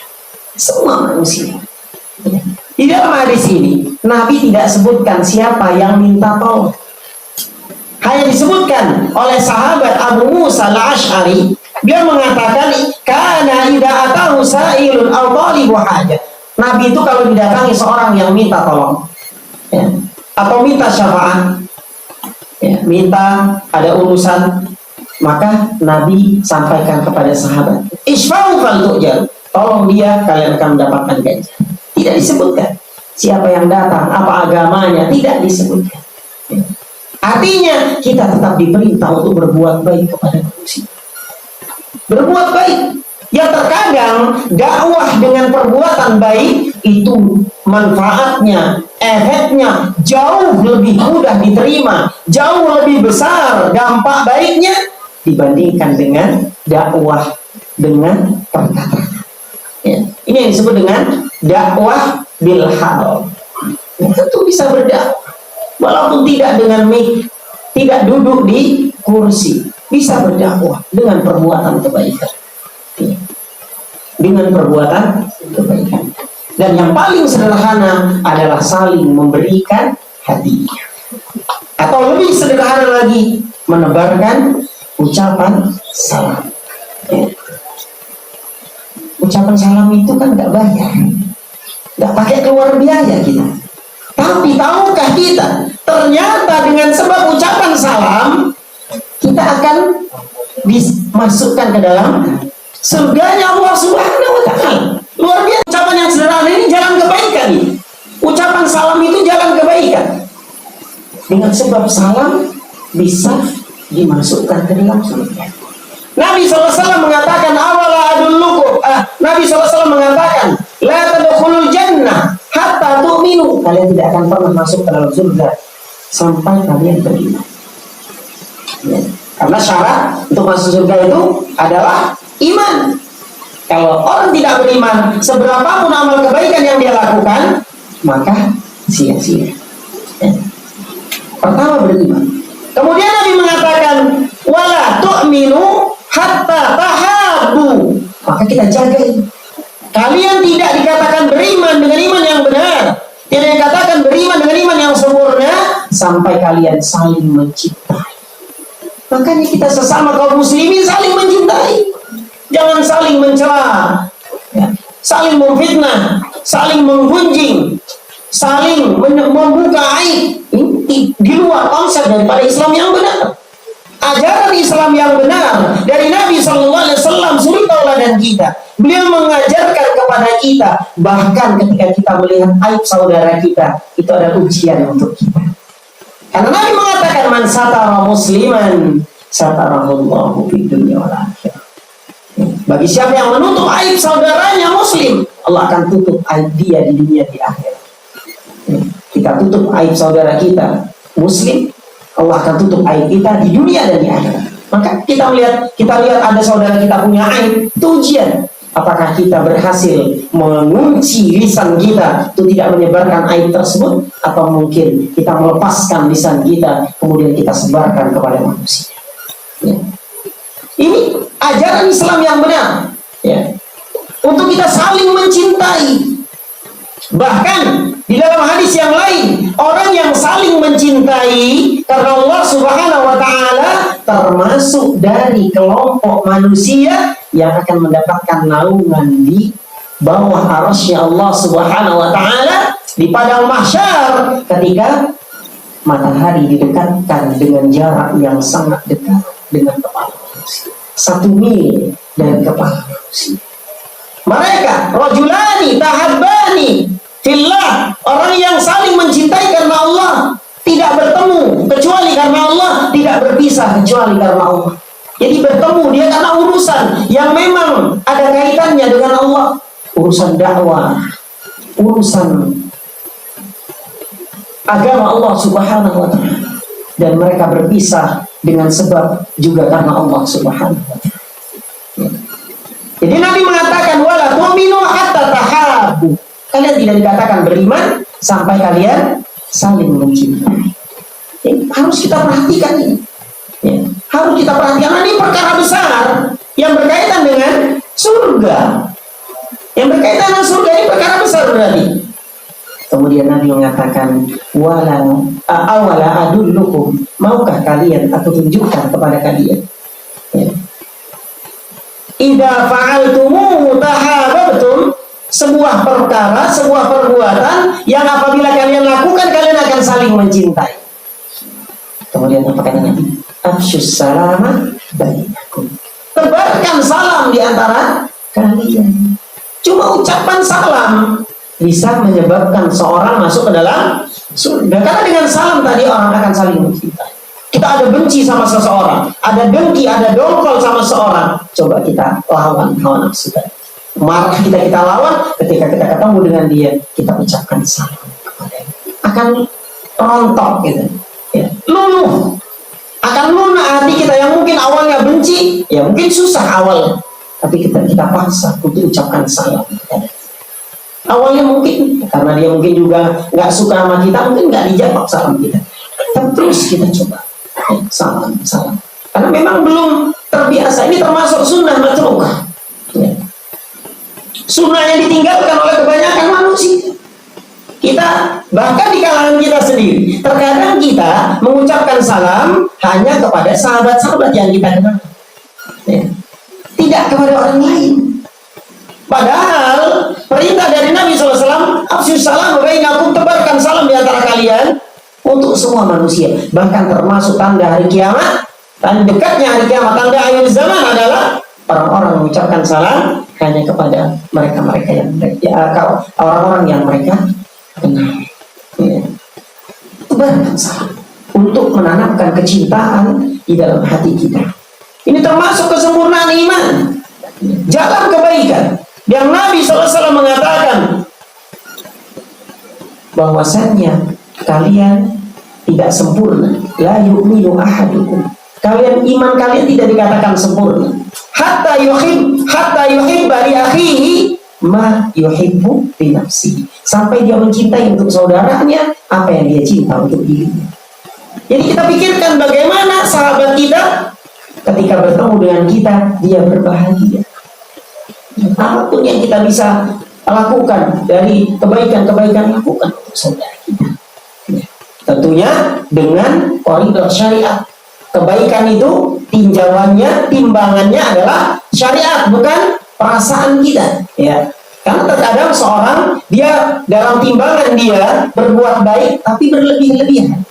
semua manusia. Di dalam hadis ini Nabi tidak sebutkan siapa yang minta tolong, hanya disebutkan oleh sahabat Abu Musa al-Ash'ari. Dia mengatakan kana idza atahu sa'ilun aw talibu hajat. Nabi itu kalau didatangi seorang yang minta tolong, ya, atau minta syafaat, ya, minta ada urusan, maka Nabi sampaikan kepada sahabat, isfa'u fal tu'jar, tolong dia, kalian akan mendapatkan ganjar. Tidak disebutkan siapa yang datang, apa agamanya, tidak disebutkan. Ya. Artinya kita tetap diperintah untuk berbuat baik kepada manusia. Berbuat baik. Yang terkadang dakwah dengan perbuatan baik itu manfaatnya, efeknya jauh lebih mudah diterima, jauh lebih besar dampak baiknya dibandingkan dengan dakwah dengan perkataan. Ya. Ini yang disebut dengan dakwah bil hal. Ya, tentu bisa berdakwah walaupun tidak dengan mic, tidak duduk di kursi, bisa berdakwah dengan perbuatan kebaikan. Ya. Dengan perbuatan kebaikan. Dan yang paling sederhana adalah saling memberikan hadiah. Atau lebih sederhana lagi, menebarkan ucapan salam. Ya. Ucapan salam itu kan nggak bayar, nggak pakai keluar biaya kita. Tapi tahukah kita, ternyata dengan sebab ucapan salam kita akan dimasukkan ke dalam surganya Allah Subhanahu wa taala. Luar biasa. Ucapan yang sederhana ini jalan kebaikan ini. Ucapan salam itu jalan kebaikan. Dengan sebab salam bisa dimasukkan ke dalam surga. Nabi SAW mengatakan awala adullukum. Nabi SAW mengatakan la tadkhulul jannah hatta tu'minu. Kalian tidak akan pernah masuk ke dalam surga sampai kalian beriman. Ya. Karena syarat untuk masuk surga itu adalah iman. Kalau orang tidak beriman, seberapapun amal kebaikan yang dia lakukan, maka sia-sia. Ya. Pertama beriman. Kemudian Nabi mengatakan wala tu'minu hatta tahabbu. Maka kita jaga ini. Kalian tidak dikatakan beriman dengan iman yang benar, tidak dikatakan beriman dengan iman yang sempurna sampai kalian saling mencintai. Makanya kita sesama kaum muslimin saling mencintai. Jangan saling mencela, ya, saling memfitnah, saling menggunjing, saling membuka aib. Ini di luar konsep daripada Islam yang benar. Ajaran Islam yang benar dari Nabi SAW suri tauladan kita. Beliau mengajarkan kepada kita, bahkan ketika kita melihat aib saudara kita, itu adalah ujian untuk kita. Karena Nabi mengatakan man satara musliman satarahullahu fid dunya wal akhirah. Bagi siapa yang menutup aib saudaranya muslim, Allah akan tutup aib dia di dunia di akhirat. Kita tutup aib saudara kita muslim, Allah akan tutup aib kita di dunia dan di akhirat. Maka kita lihat ada saudara kita punya aib, itu ujian. Apakah kita berhasil mengunci lisan kita itu tidak menyebarkan aib tersebut, atau mungkin kita melepaskan lisan kita kemudian kita sebarkan kepada manusia. Ya. Ini ajaran Islam yang benar, ya. Untuk kita saling mencintai. Bahkan Di dalam hadis yang lain, orang yang saling mencintai karena Allah Subhanahu wa taala termasuk dari kelompok manusia yang akan mendapatkan naungan di bawah arasy-Nya Allah Subhanahu wa taala di padang mahsyar ketika matahari didekatkan dengan jarak yang sangat dekat dengan kepala manusia. 1 mil dari kepala manusia. Mereka rajulani tahabbani fillah, orang yang saling mencintai karena Allah, tidak bertemu kecuali karena Allah, tidak berpisah kecuali karena Allah. Jadi bertemu dia karena urusan yang memang ada kaitannya dengan Allah, urusan dakwah, urusan agama Allah Subhanahu wa taala, dan mereka berpisah dengan sebab juga karena Allah Subhanahu wa taala. Jadi Nabi mengatakan wala tu'minu hatta tahabbu. Kalian tidak dikatakan beriman sampai kalian saling mencintai. Harus kita perhatikan ini. Ya, harus kita perhatikan. Ini perkara besar yang berkaitan dengan surga. Yang berkaitan dengan surga ini perkara besar berarti. Kemudian Nabi mengatakan awala adullukum, maukah kalian aku tunjukkan kepada kalian? Ya. Idza fa'altumuhu tahabbtum, sebuah perkara, sebuah perbuatan yang apabila kalian lakukan kalian akan saling mencintai. Kemudian apa kata Nabi? Afsyus salama bainakum. Tebarkan salam di antara kalian. Cuma ucapan salam bisa menyebabkan seorang masuk ke dalam surga. Karena dengan salam tadi orang akan saling mencintai. Kita ada benci sama seseorang, ada dengki, ada dongkol sama seseorang. Coba kita lawan hawa nafsu tadi. Marah kita lawan, ketika kita ketemu dengan dia, kita ucapkan salam kepadanya. Akan rontok gitu. Ya. Luluh. Akan lunak hati kita yang mungkin awalnya benci, ya mungkin susah awal, tapi kita paksa untuk ucapkan salam kepadanya. Awalnya mungkin karena dia mungkin juga nggak suka sama kita, mungkin nggak dijawab salam kita. Tapi terus kita coba salam. Karena memang belum terbiasa. Ini termasuk sunnah matrukah. Ya. Sunnah yang ditinggalkan oleh kebanyakan manusia. Kita bahkan di kalangan kita sendiri, terkadang kita mengucapkan salam hanya kepada sahabat-sahabat yang kita kenal. Ya. Tidak kepada orang lain. Padahal perintah dari Nabi SAW, afsyus salam bainakum, tebarkan salam di antara kalian untuk semua manusia. Bahkan termasuk tanda hari kiamat, tanda dekatnya hari kiamat, tanda akhir zaman adalah orang-orang mengucapkan salam hanya kepada mereka-mereka yang orang-orang yang mereka kenal. Ya. Tebarkan salam untuk menanamkan kecintaan di dalam hati kita. Ini termasuk kesempurnaan iman, jalan kebaikan. Yang Nabi SAW mengatakan bahwasannya kalian tidak sempurna. La yu'minu ahadukum. Iman kalian tidak dikatakan sempurna. Hatta yuhibba li akhihi ma yuhibbu li nafsihi. Sampai dia mencintai untuk saudaranya apa yang dia cinta untuk dirinya. Jadi kita pikirkan bagaimana sahabat kita ketika bertemu dengan kita, dia berbahagia. Apapun yang kita bisa lakukan dari kebaikan-kebaikan, lakukan untuk saudara kita. Ya. Tentunya dengan koridor syariat. Kebaikan itu tinjauannya, timbangannya adalah syariat, bukan perasaan kita. Ya. Karena terkadang seorang dia dalam timbangan dia berbuat baik tapi berlebih-lebihan.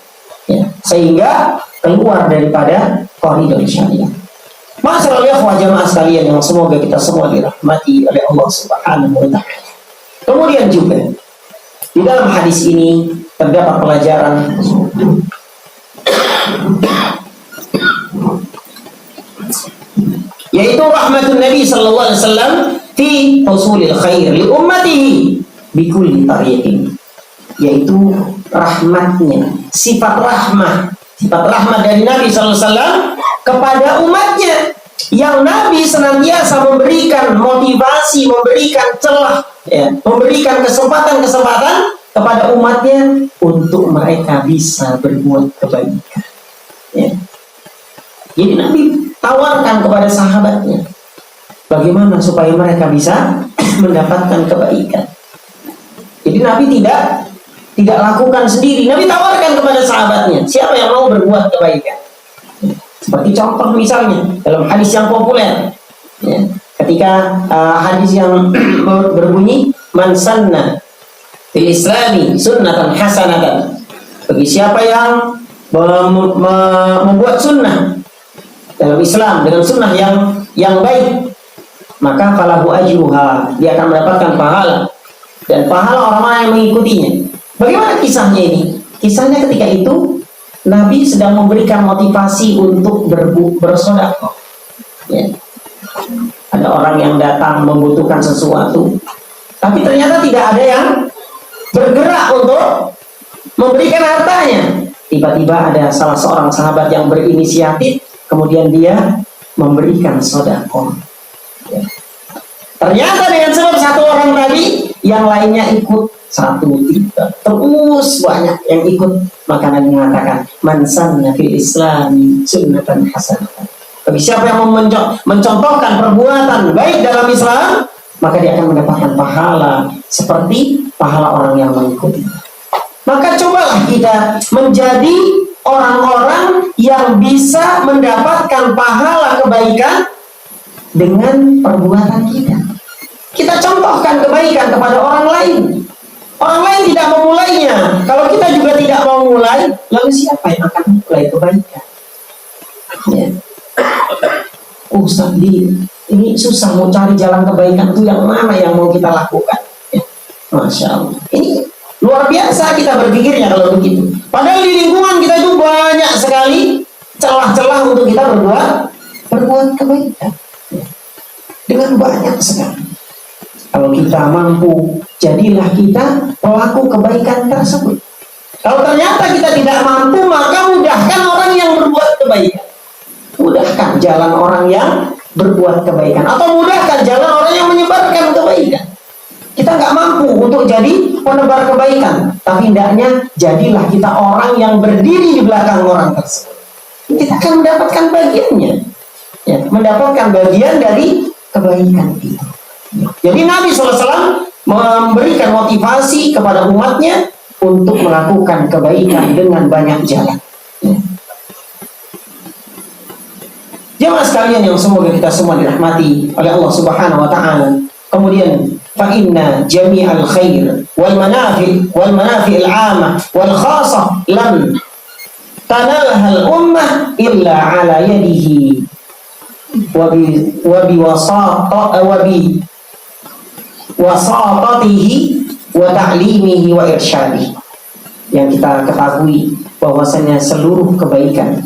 Ya. Sehingga keluar daripada koridor syariat. Masyaallah ya jamaah sekalian yang semoga kita semua dirahmati oleh Allah Subhanahu wa taala. Kemudian juga di dalam hadis ini terdapat pelajaran yaitu rahmatun Nabi sallallahu alaihi wasallam fi husulil khair li ummatihi bi kulli tariqin, yaitu rahmatnya, sifat rahmat dari Nabi sallallahu alaihi wasallam kepada umatnya, yang Nabi senantiasa memberikan motivasi, memberikan celah, ya, memberikan kesempatan kepada umatnya untuk mereka bisa berbuat kebaikan. Ya. Jadi Nabi tawarkan kepada sahabatnya bagaimana supaya mereka bisa mendapatkan kebaikan. Jadi Nabi tidak tidak lakukan sendiri. Nabi tawarkan kepada sahabatnya, siapa yang mau berbuat kebaikan. Seperti contoh misalnya dalam hadis yang populer, ya, ketika hadis yang berbunyi man sanna fil islami sunnatan hasanatan, bagi siapa yang membuat sunnah dalam Islam dengan sunnah yang baik, maka falahu ajruha, dia akan mendapatkan pahala dan pahala orang-orang yang mengikutinya. Bagaimana kisahnya ini? Kisahnya ketika itu Nabi sedang memberikan motivasi untuk bersedekah. Ya. Ada orang yang datang membutuhkan sesuatu, tapi ternyata tidak ada yang bergerak untuk memberikan hartanya. Tiba-tiba ada salah seorang sahabat yang berinisiatif, kemudian dia memberikan sedekah. Ya. Ternyata dengan sebab satu orang tadi, yang lainnya ikut, 1, 3, terus banyak yang ikut. Maka Nabi mengatakan man sanna fil islami sunnatan hasanatan, bagi siapa yang mencontohkan perbuatan baik dalam Islam, maka dia akan mendapatkan pahala seperti pahala orang yang mengikuti. Maka cobalah kita menjadi orang-orang yang bisa mendapatkan pahala kebaikan dengan perbuatan kita. Kita contohkan kebaikan kepada orang lain. Orang lain tidak memulainya. Kalau kita juga tidak mau mulai, lalu siapa yang akan mulai kebaikan? Ya. Ustaz, ini susah mau cari jalan kebaikan itu yang mana yang mau kita lakukan. Ya. Masya Allah. Ini luar biasa kita berpikirnya kalau begitu. Padahal di lingkungan kita itu banyak sekali celah-celah untuk kita berbuat kebaikan. Ya. Dengan banyak sekali. Kalau kita mampu, jadilah kita pelaku kebaikan tersebut. Kalau ternyata kita tidak mampu, maka mudahkan orang yang berbuat kebaikan. Mudahkan jalan orang yang berbuat kebaikan, atau mudahkan jalan orang yang menyebarkan kebaikan. Kita nggak mampu untuk jadi penebar kebaikan, tapi hendaknya jadilah kita orang yang berdiri di belakang orang tersebut. Kita akan mendapatkan bagiannya, ya, mendapatkan bagian dari kebaikan itu. Jadi Nabi SAW memberikan motivasi kepada umatnya untuk melakukan kebaikan dengan banyak jalan. Ya. Jemaah sekalian yang semoga kita semua dirahmati oleh Allah Subhanahu wa taala. Kemudian fa inna jami'al khair wal manafi' al 'amah wal khassah lam tanalha al ummah illa 'ala yadihi wa bi wasatatihi wa ta'limihi wa irsyadihi. Yang kita ketahui bahwasanya seluruh kebaikan,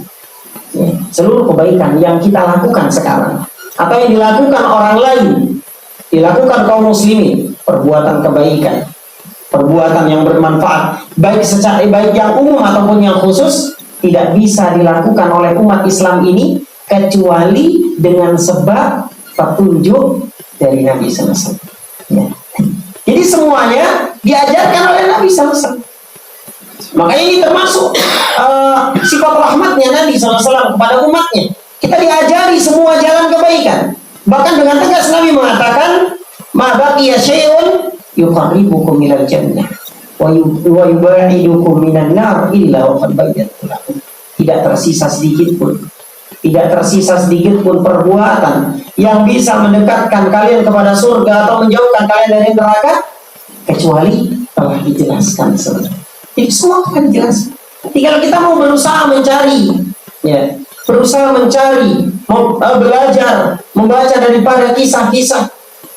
ya, seluruh kebaikan yang kita lakukan sekarang atau yang dilakukan orang lain, dilakukan kaum muslimin, perbuatan kebaikan, perbuatan yang bermanfaat, baik yang umum ataupun yang khusus, tidak bisa dilakukan oleh umat Islam ini kecuali dengan sebab petunjuk dari Nabi SAW. Ya. Jadi semuanya diajarkan oleh Nabi SAW. Makanya ini termasuk sifat rahmatnya Nabi SAW kepada umatnya. Kita diajari semua jalan kebaikan. Bahkan dengan tegas Nabi mengatakan, ma baqiya syai'un yuqarribukum minal jannah wa yubaidukum minan nar illa wa qad bayyana lakum. Tidak tersisa sedikit pun perbuatan yang bisa mendekatkan kalian kepada surga atau menjauhkan kalian dari neraka kecuali telah dijelaskan sebenarnya. Jadi semua akan dijelaskan. Tinggal kita mau berusaha mencari, ya, belajar, membaca daripada kisah-kisah,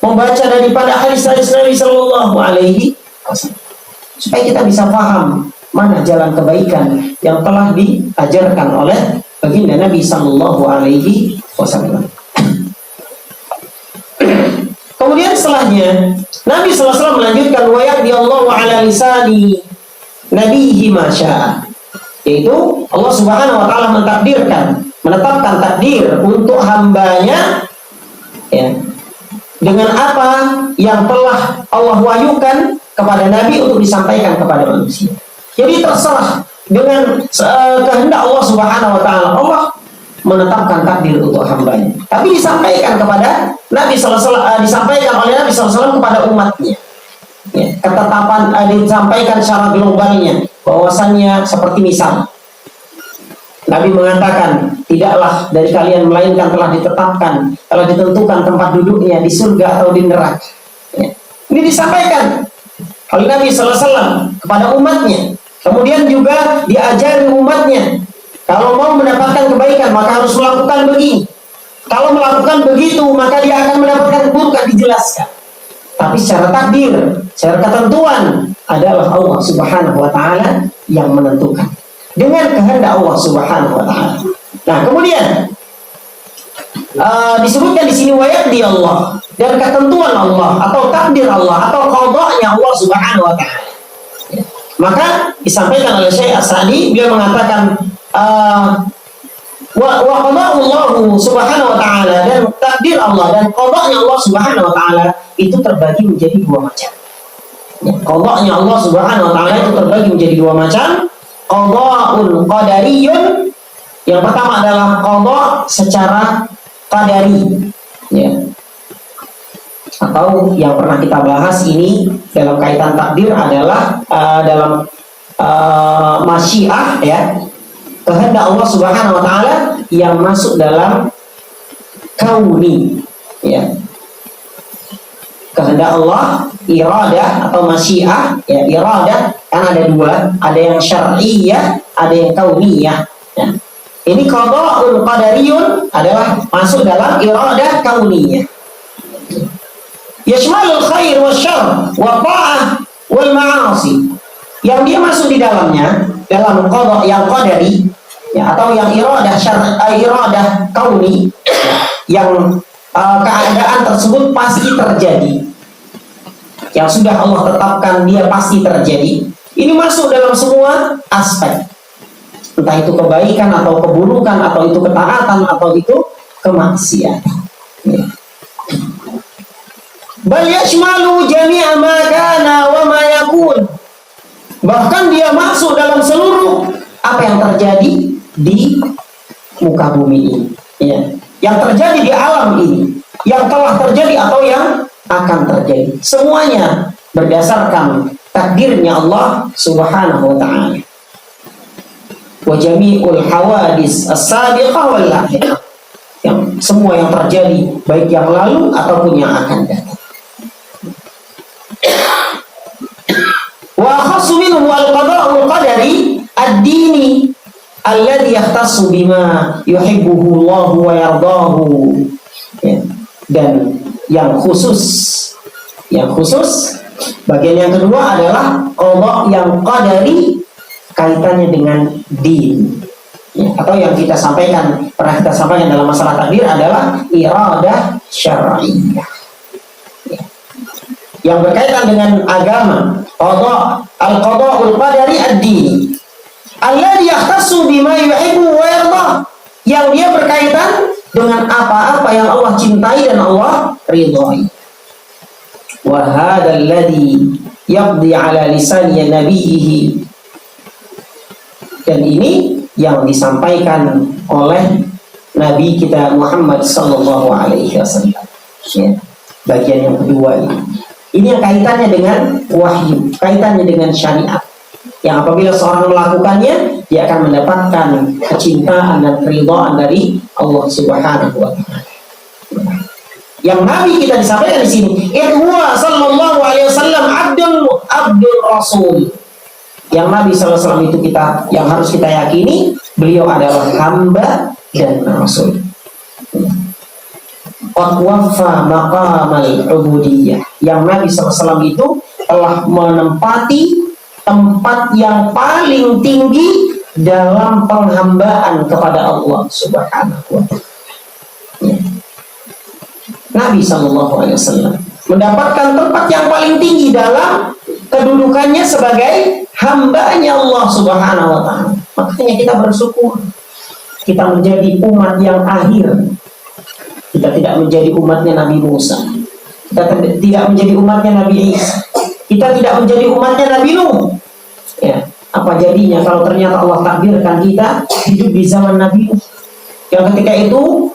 membaca daripada hadis-hadis Nabi Sallallahu Alaihi Wasallam, supaya kita bisa paham mana jalan kebaikan yang telah diajarkan oleh baginda Nabi Sallallahu Alaihi Wasallam. Kemudian setelahnya Nabi Sallallahu Alaihi Wasallam melanjutkan wa yaqdiyallahu ala lisani nabihi ma syaa, yaitu Allah Subhanahu wa taala menetapkan takdir untuk hambanya, ya, dengan apa yang telah Allah wahyukan kepada Nabi untuk disampaikan kepada manusia. Jadi terserah dengan kehendak Allah Subhanahu wa taala, Allah menetapkan takdir untuk hambanya. Tapi disampaikan kepada Nabi sallallahu alaihi wasallam, disampaikan oleh Nabi sallallahu alaihi wasallam kepada umatnya. Ya, ketetapan disampaikan secara globalnya, bahwasannya seperti misal Nabi mengatakan, tidaklah dari kalian melainkan telah ditetapkan, telah ditentukan tempat duduknya di surga atau di neraka. Ya. Ini disampaikan oleh Nabi SAW kepada umatnya. Kemudian juga diajari umatnya, kalau mau mendapatkan kebaikan maka harus melakukan begini. Kalau melakukan begitu maka dia akan mendapatkan keburukan, dijelaskan. Tapi secara takdir, secara ketentuan adalah Allah Subhanahu wa taala yang menentukan. Dengan kehendak Allah Subhanahu wa taala. Nah, kemudian disebutkan di sini wayaqdi Allah, dan ketentuan Allah atau takdir Allah atau qadanya Allah Subhanahu wa taala. Ya. Maka disampaikan oleh Syekh As-Sa'di, beliau mengatakan wa qada'ullahu subhanahu wa ta'ala, dan takdir Allah dan qada'nya Allah subhanahu wa ta'ala itu terbagi menjadi dua macam. Ya, qada'nya Allah subhanahu wa ta'ala itu terbagi menjadi dua macam. Qada'un qadariyun, yang pertama adalah qada' secara qadari, ya. Atau yang pernah kita bahas ini dalam kaitan takdir adalah dalam masyiah, ya, kehendak Allah Subhanahu wa taala yang masuk dalam kauni, ya. Kehendak Allah, iradah atau masyiah, ya. Iradah kan ada dua, ada yang syar'iyyah, ada yang kauniyah, ya. Ini qada'ul qadariyun adalah masuk dalam iradah kauniyah. Yashmalul khair wasyarr wa ta'ah wal ma'asi. Yang dia masuk di dalamnya dalam qada' yang qadari, ya, atau yang iradah iradah kauni, yang keadaan tersebut pasti terjadi, yang sudah Allah tetapkan dia pasti terjadi. Ini masuk dalam semua aspek, entah itu kebaikan atau keburukan, atau itu ketaatan, atau itu kemaksiatan, ya. Bal yashmalu jami'a ma kana wa ma yakun. Bahkan dia masuk dalam seluruh apa yang terjadi di muka bumi ini, ya. Yang terjadi di alam ini, yang telah terjadi atau yang akan terjadi, semuanya berdasarkan takdirnya Allah Subhanahu wa ta'ala. Wa jami'ul hawadis as-sabiqah wal lahiqah, yang semua yang terjadi baik yang lalu ataupun yang akan datang. Wa khassu minhu al-qada'ul qadari ad-dini alladhi yahtassu bima yuhibbuhu Allah wa yardahu. Ya. Dan yang khusus bagian yang kedua adalah qada' yang qadari, kaitannya dengan din, ya. Atau yang pernah kita sampaikan dalam masalah takdir adalah iradah syar'iyyah, ya. Yang berkaitan dengan agama, al-qada'ul qadari ad-dini alladhi yahtassu bima yuhibbu wa yardah, yang dia berkaitan dengan apa-apa yang Allah cintai dan Allah ridhai. Wa hadzal ladzi yaqdi ala lisan nabiyhi, dan ini yang disampaikan oleh Nabi kita Muhammad sallallahu alaihi wasallam, ya. Bagian yang kedua ini yang kaitannya dengan wahyu, kaitannya dengan syariat, yang apabila seorang melakukannya dia akan mendapatkan kecintaan dan keridhaan dari Allah Subhanahu wa taala. Yang Nabi kita disampaikan di sini, huwa sallallahu alaihi wasallam abdul rasul. Yang Nabi SAW itu yang harus kita yakini, beliau adalah hamba dan rasul. Qad waffa maqamal ubudiyah. Yang Nabi SAW itu telah menempati tempat yang paling tinggi dalam penghambaan kepada Allah Subhanahu wa ta'ala. Ya. Nabi SAW mendapatkan tempat yang paling tinggi dalam kedudukannya sebagai hambanya Allah Subhanahu wa ta'ala. Makanya kita bersyukur kita menjadi umat yang akhir. Kita tidak menjadi umatnya Nabi Musa, kita tidak menjadi umatnya Nabi Isa, kita tidak menjadi umatnya Nabi Nuh, ya. Apa jadinya kalau ternyata Allah takdirkan kita hidup di zaman Nabi Nuh, yang ketika itu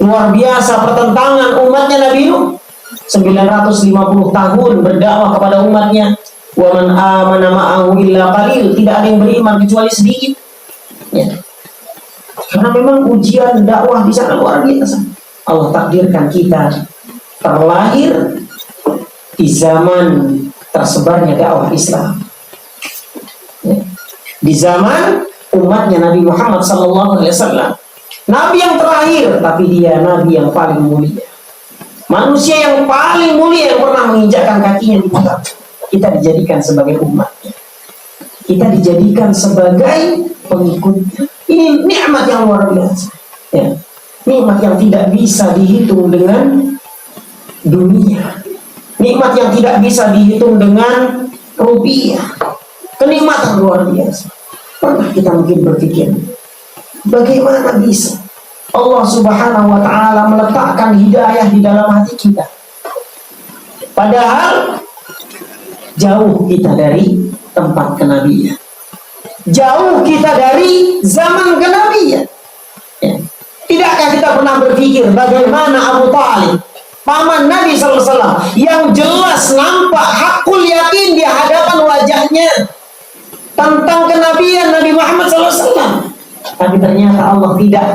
luar biasa pertentangan umatnya Nabi Nuh, 950 tahun berdakwah kepada umatnya. Wa man amana ma'ahu illa qalil, tidak ada yang beriman kecuali sedikit. Ya. Karena memang ujian dakwah di sana luar biasa. Allah takdirkan kita terlahir di zaman tersebarnya dakwah Islam. Ya. Di zaman umatnya Nabi Muhammad SAW, Nabi yang terakhir, tapi dia Nabi yang paling mulia, manusia yang paling mulia yang pernah menginjakkan kakinya di muka. Kita dijadikan sebagai umatnya, kita dijadikan sebagai pengikutnya. Ini nikmat yang luar biasa, ya. Nikmat yang tidak bisa dihitung dengan dunia, nikmat yang tidak bisa dihitung dengan rupiah, kenikmatan luar biasa. Pernah kita mungkin berpikir, bagaimana bisa Allah Subhanahu wa Ta'ala meletakkan hidayah di dalam hati kita, padahal jauh kita dari tempat kenabian, jauh kita dari zaman kenabian. Ya. Tidakkah kita pernah berpikir bagaimana Abu Talib, paman Nabi SAW, yang jelas nampak hakul yakin di hadapan wajahnya tentang kenabian Nabi Muhammad SAW, tapi ternyata Allah tidak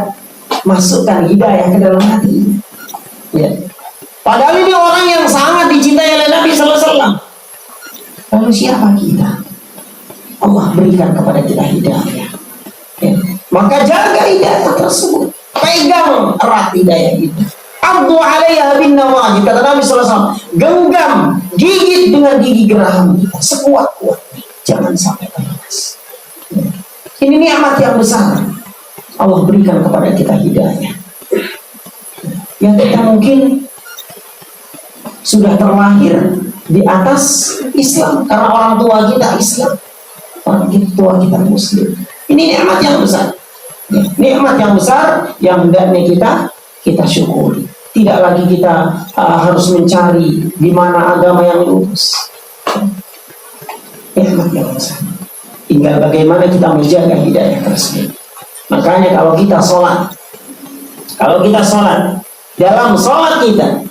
masukkan hidayah ke dalam hati. Ya. Padahal ini orang yang sangat dicintai oleh Nabi SAW. Lalu siapa kita? Allah berikan kepada kita hidayah. Ya. Maka jaga hidayah tersebut, pegang erat hidayah itu. Abdu alaiha bin nawajid, kata Nabi SAW, genggam, gigit dengan gigi geraham kita sekuat-kuatnya, jangan sampai terlepas. Ya. Ini nikmat yang besar Allah berikan kepada kita hidayah. Yang kita mungkin sudah terlahir di atas Islam karena orang tua kita Islam, orang tua kita Muslim. Ini nikmat yang besar, ya, nikmat yang besar yang hendaknya kita syukuri. Tidak lagi kita harus mencari di mana agama yang lurus. Nikmat yang besar. Tinggal bagaimana kita menjaga hidayah tersebut. Makanya kalau kita sholat, dalam sholat kita,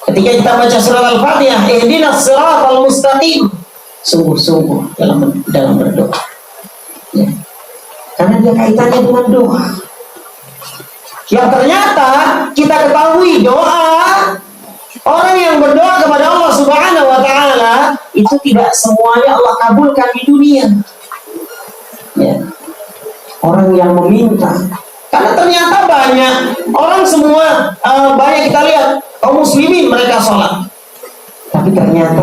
ketika kita baca surat Al-Fatihah, ihdinas siratal mustaqim, sungguh-sungguh dalam berdoa. Ya. Karena dia kaitannya dengan doa. Yang ternyata kita ketahui doa, orang yang berdoa kepada Allah Subhanahu wa Ta'ala itu tidak semuanya Allah kabulkan di dunia. Ya. Orang yang meminta, karena ternyata banyak orang semua, banyak kita lihat kaum muslimin mereka sholat, tapi ternyata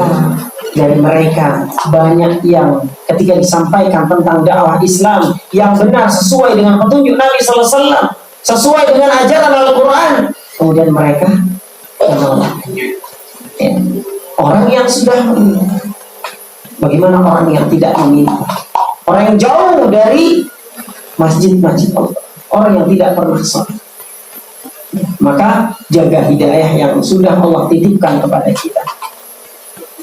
dari mereka banyak yang ketika disampaikan tentang dakwah Islam yang benar sesuai dengan petunjuk Nabi SAW, sesuai dengan ajaran Al-Quran, kemudian mereka menolaknya. Ya. Orang yang sudah meminta, bagaimana orang yang tidak meminta? Orang yang jauh dari masjid-masjid Allah, orang yang tidak pernah sholat. Maka jaga hidayah yang sudah Allah titipkan kepada kita.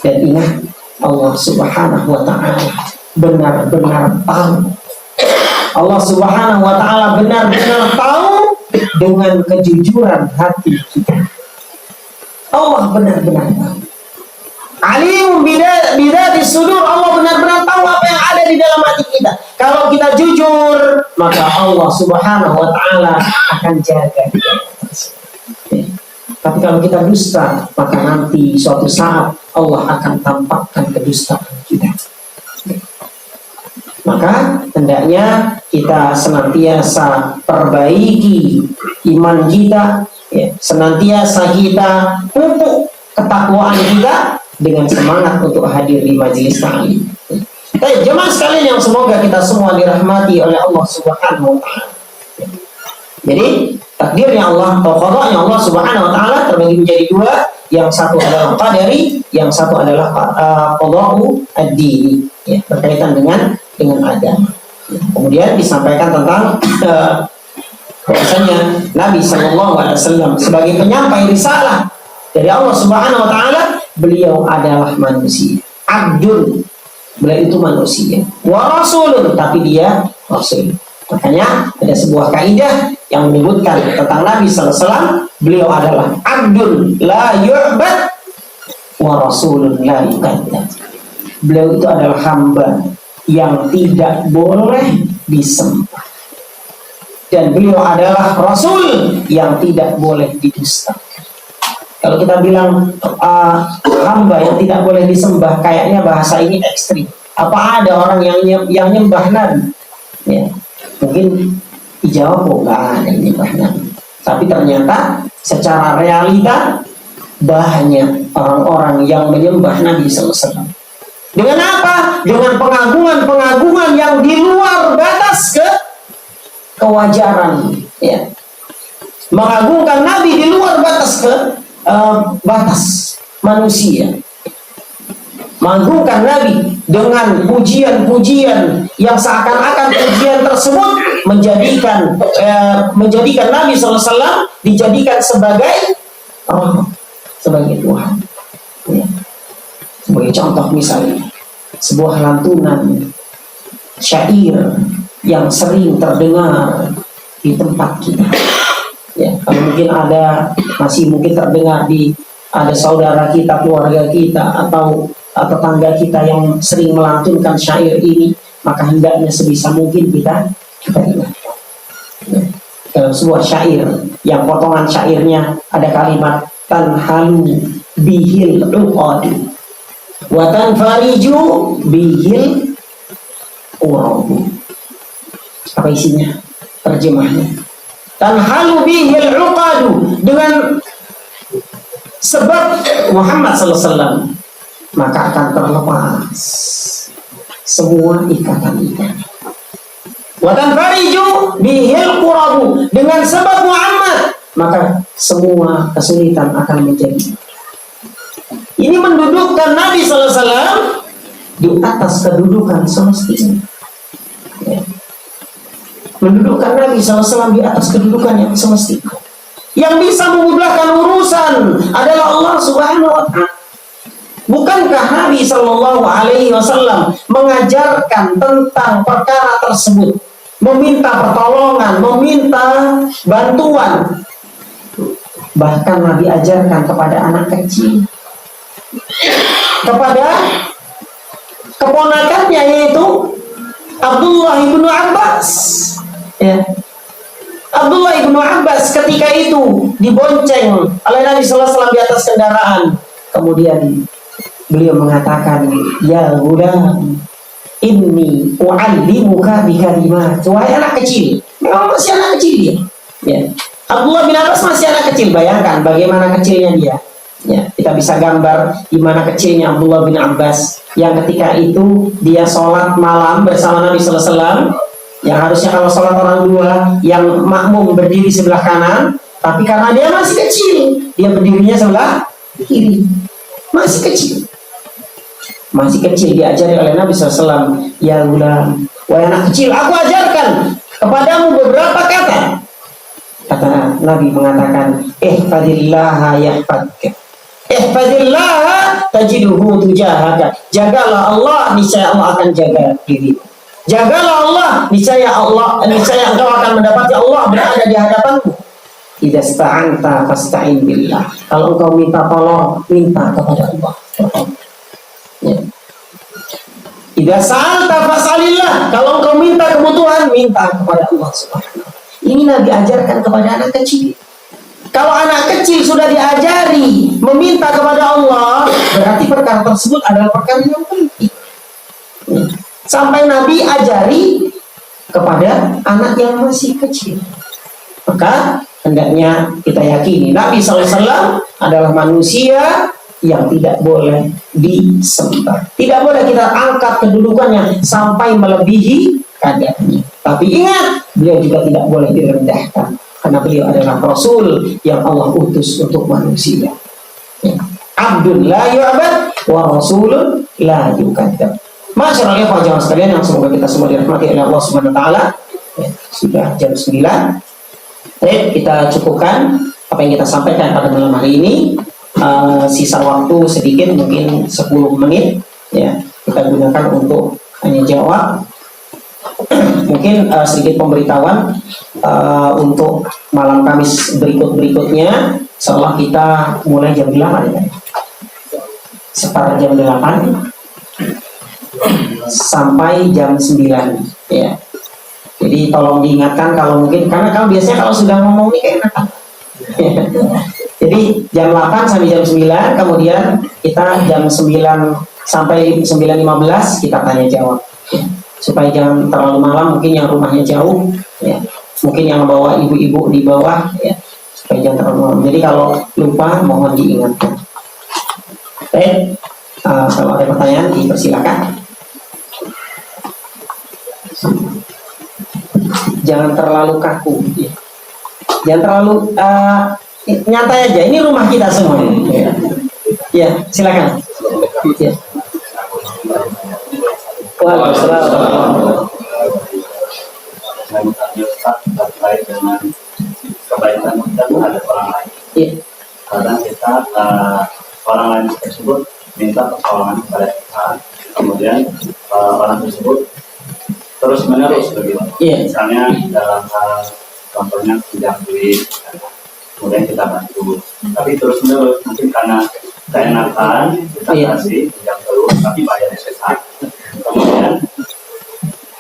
Dan ingat, Allah Subhanahu wa Ta'ala benar-benar tahu. Allah Subhanahu wa Ta'ala benar-benar tahu dengan kejujuran hati kita. Allah benar-benar tahu. Alim bidati sudur, Allah benar-benar tahu apa yang ada di dalam hati kita. Kalau kita jujur, maka Allah Subhanahu wa Ta'ala akan jaga kita. Ya. Tapi kalau kita dusta, maka nanti suatu saat Allah akan tampakkan kedustaan kita. Ya. Maka hendaknya kita senantiasa perbaiki iman kita, ya. Senantiasa kita pupuk ketakwaan kita dengan semangat untuk hadir di majelis ta'lim. Baik, jemaah sekalian yang semoga kita semua dirahmati oleh Allah Subhanahu wa Ta'ala. Jadi takdirnya Allah atau qadanya Allah Subhanahu wa Ta'ala terbagi menjadi dua. Yang satu adalah qadari, yang satu adalah qada'u ad-dini, ya, berkaitan dengan agama. Kemudian disampaikan tentang bahwasanya Nabi SAW sebagai penyampai risalah dari Allah Subhanahu wa Ta'ala, beliau adalah manusia, abdun, beliau itu manusia, wa rasulun, tapi dia rasul. Makanya ada sebuah kaidah yang menyebutkan tentang Nabi SAW, beliau adalah abdun la yu'bad wa rasulun la yukadzdzab. Beliau itu adalah hamba yang tidak boleh disembah, dan beliau adalah rasul yang tidak boleh didustakan. Kalau kita bilang hamba yang tidak boleh disembah, kayaknya bahasa ini ekstrim. Apa ada orang yang nyembah Nabi? Ya, mungkin dijawab, oh nggak ada yang nyembah Nabi. Tapi ternyata secara realita banyak orang-orang yang menyembah Nabi SAW. Dengan apa? Dengan pengagungan-pengagungan yang di luar batas kewajaran. Ya. Mengagungkan Nabi di luar batas batas manusia. Mengagungkan Nabi dengan pujian-pujian yang seakan-akan pujian tersebut menjadikan Nabi SAW dijadikan sebagai sebagai Tuhan. Ya. Sebagai contoh misalnya sebuah lantunan syair yang sering terdengar di tempat kita. Ya, kalau mungkin masih mungkin terdengar ada saudara kita, keluarga kita, atau tetangga kita yang sering melantunkan syair ini, maka hendaknya sebisa mungkin kita ingat. Ya. Dalam sebuah syair yang potongan syairnya ada kalimat tanhalu bihil uqadu wa tanfariju bihil urabu. Apa isinya? Terjemahnya, tanhalu bihil uqadu, dengan sebab Muhammad SAW maka akan terlepas semua ikatan-ikatan. Wa tanfariju bihil urabu, dengan sebab Muhammad maka semua kesulitan akan menjadi. Ini mendudukkan Nabi SAW di atas kedudukan semestinya. Ya. Mendudukkan Nabi SAW di atas kedudukan yang semestinya. Yang bisa memudahkan urusan adalah Allah Subhanahu wa Ta'ala. Bukankah Nabi SAW mengajarkan tentang perkara tersebut, meminta pertolongan, meminta bantuan? Bahkan Nabi ajarkan kepada anak kecil, kepada keponakannya, yaitu Abdullah ibnu Abbas. Ya. Abdullah ibnu Abbas ketika itu dibonceng oleh Nabi SAW di atas kendaraan. Kemudian beliau mengatakan, ya gulam, inni u'allimuka bikalimat. Wahai anak kecil, memang masih anak kecil dia. Ya. Abdullah bin Abbas masih anak kecil. Bayangkan bagaimana kecilnya dia. Ya, kita bisa gambar di mana kecilnya Abdullah bin Abbas yang ketika itu dia sholat malam bersama Nabi SAW. Yang harusnya kalau sholat orang dua yang makmum berdiri sebelah kanan, tapi karena dia masih kecil, dia berdirinya sebelah kiri. Masih kecil diajari oleh Nabi SAW. Ya gulam, wahai anak kecil, aku ajarkan kepadamu beberapa kata. Kata Nabi mengatakan, ihfadillaha yahfadka, ihfadillaha tajiduhu tujahaka. Jagalah Allah, niscaya Allah akan jaga dirimu. Jagalah Allah, niscaya engkau akan mendapati Allah berada di hadapanmu. Idza sta'anta fasta'in billah. Kalau engkau minta tolong, minta kepada Allah. Ya. Idza sa'alta fas'alillah. Kalau engkau minta kebutuhan, minta kepada Allah Subhanahu. Ini Nabi ajarkan kepada anak kecil. Kalau anak kecil sudah diajari meminta kepada Allah, berarti perkara tersebut adalah perkara yang penting. Ya. Sampai Nabi ajari kepada anak yang masih kecil. Maka hendaknya kita yakini Nabi SAW adalah manusia yang tidak boleh disembah. Tidak boleh kita angkat kedudukannya sampai melebihi kadarnya. Tapi ingat, beliau juga tidak boleh direndahkan, karena beliau adalah Rasul yang Allah utus untuk manusia. Ya. Abdun la yu'bad wa rasulun la yukadzdzab. Masyaallah ya jamaah sekalian yang semoga kita semua dirahmati oleh Allah Subhanahu wa taala. Ya, sudah jam 9. Baik, kita cukupkan apa yang kita sampaikan pada malam hari ini. Sisa waktu sedikit, mungkin 10 menit ya, kita gunakan untuk hanya jawab. Mungkin sedikit pemberitahuan untuk malam Kamis berikutnya. Insyaallah kita mulai jam 8 ya. sekitar jam 8 sampai jam 9 ya. Jadi tolong diingatkan kalau mungkin, karena kalau biasanya kalau sudah ngomong ini kayak enak. Jadi jam 8 sampai jam 9, kemudian kita jam 9 sampai 9.15 kita tanya jawab ya. Supaya jangan terlalu malam, mungkin yang rumahnya jauh ya, mungkin yang bawa ibu-ibu di bawah ya, supaya jangan terlalu malam. Jadi kalau lupa mohon diingatkan. Baik, kalau ada pertanyaan dipersilakan. Jangan terlalu kaku ya. Jangan terlalu nyantai aja, ini rumah kita semua ya, ya silakan ya. Waalaikumsalam. Terkait dengan kebaikan kita terhadap orang lain. Ya. Kadang kita orang lain tersebut minta pertolongan kepada kita, kemudian orang tersebut terus menerus begitu. Yeah. Misalnya dalam hal contohnya pinjam duit, kemudian kita bantu, tapi terus menerus mungkin karena keenakan kita kasih pinjam terus, tapi bayarnya sesat. Kemudian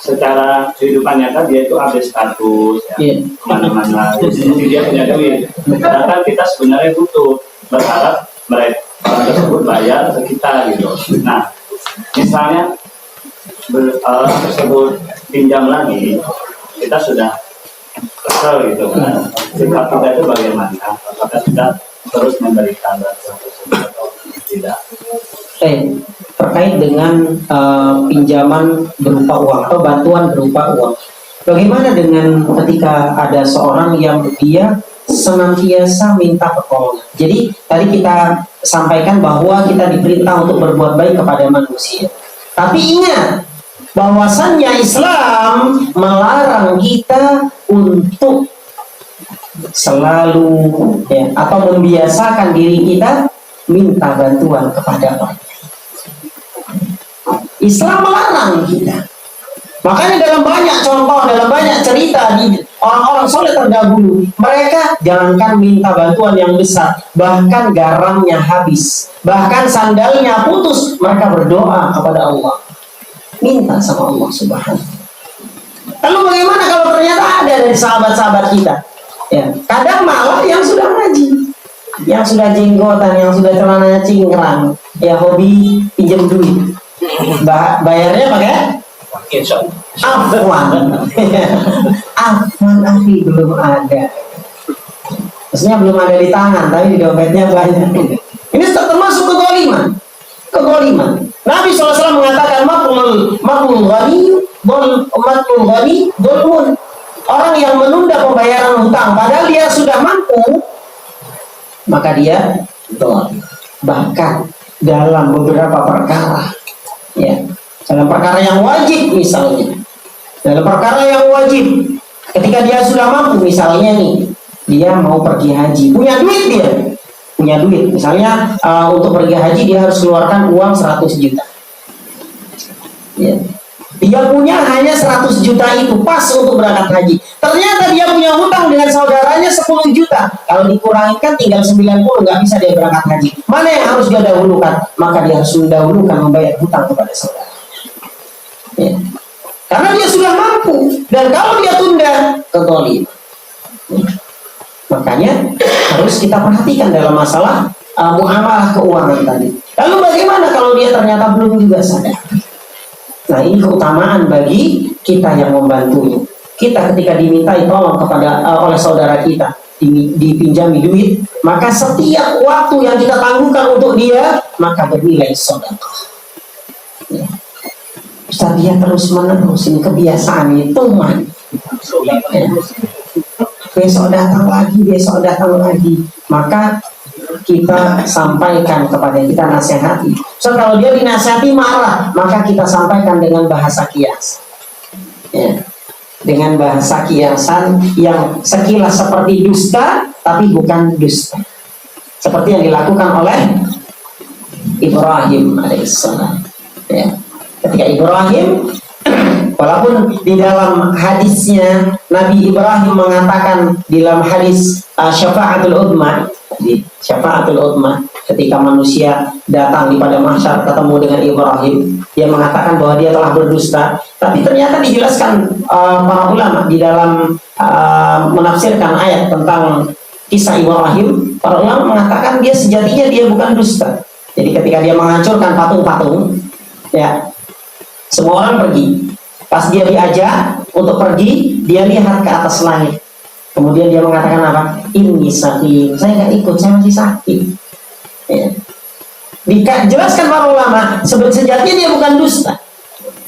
secara kehidupan nyata dia itu update status ya, kemana-mana, jadi dia punya duit. Sedangkan kita sebenarnya butuh, berharap mereka orang tersebut bayar ke kita gitu. Nah, misalnya tersebut pinjam lagi, kita sudah kesel gitu kan. Sikap kita itu bagaimana? Apakah kita terus memberikan bantuan tersebut atau tidak? Terkait dengan pinjaman berupa uang atau bantuan berupa uang, bagaimana dengan ketika ada seorang yang dia senantiasa minta pertolongan? Jadi tadi kita sampaikan bahwa kita diperintah untuk berbuat baik kepada manusia, tapi ingat bahwasannya Islam melarang kita untuk selalu ya, atau membiasakan diri kita minta bantuan kepada orang. Islam melarang kita. Makanya dalam banyak contoh, dalam banyak cerita di orang-orang soleh terdahulu, mereka jangankan minta bantuan yang besar, bahkan garamnya habis, bahkan sandalnya putus, mereka berdoa kepada Allah, minta sama Allah Subhanahu. Lalu bagaimana kalau ternyata ada dari sahabat-sahabat kita? Ya, kadang malah yang sudah ngaji, yang sudah jenggotan, yang sudah celananya cingkrang, ya hobi pinjam duit, bayarnya pakai afwan. Afwan akhi belum ada. Maksudnya belum ada di tangan, tapi di dompetnya banyak. Ini termasuk kezaliman. Nabi SAW mengatakan maklul ghani dhulmun. Orang yang menunda pembayaran hutang padahal dia sudah mampu, maka dia zalim. Bahkan dalam beberapa perkara, ya, dalam perkara yang wajib misalnya, ketika dia sudah mampu, misalnya nih, dia mau pergi haji, punya duit, misalnya untuk pergi haji dia harus keluarkan uang 100 juta. Ya. Dia punya hanya 100 juta itu pas untuk berangkat haji. Ternyata dia punya hutang dengan saudaranya 10 juta. Kalau dikurangi kan tinggal 90, nggak bisa dia berangkat haji. Mana yang harus dia dahulukan? Maka dia harus mendahulukan membayar hutang kepada saudara. Ya. Karena dia sudah mampu. Dan kalau dia tunda, kezaliman. Ya. Makanya harus kita perhatikan dalam masalah muamalah keuangan tadi. Lalu bagaimana kalau dia ternyata belum juga sadar? Nah, ini keutamaan bagi kita yang membantunya. Kita ketika dimintai tolong oleh saudara kita, dipinjami duit, maka setiap waktu yang kita tangguhkan untuk dia, maka bernilai sedekah. Ya. Bisa dia terus menerus, ini kebiasaan itu man. Ya. Besok datang lagi, maka kita sampaikan kepada, kita nasihati. So kalau dia dinasihati marah, maka kita sampaikan dengan bahasa kias, ya, dengan bahasa kiasan yang sekilas seperti dusta, tapi bukan dusta, seperti yang dilakukan oleh Ibrahim alaihissalam. Ya. Ketika Ibrahim Walaupun di dalam hadisnya Nabi Ibrahim mengatakan di dalam hadis syafaatul udma, di syafaatul udma, ketika manusia datang di pada mahsyar ketemu dengan Ibrahim, dia mengatakan bahwa dia telah berdusta. Tapi ternyata dijelaskan para ulama di dalam menafsirkan ayat tentang kisah Ibrahim, para ulama mengatakan dia sejatinya dia bukan dusta. Jadi ketika dia menghancurkan patung-patung, ya, semua orang pergi. Pas dia diajak untuk pergi, dia lihat ke atas langit. Kemudian dia mengatakan apa? Ini sakit. Saya nggak ikut, saya masih sakit. Ya. Dijelaskan para ulama, sejatinya dia bukan dusta.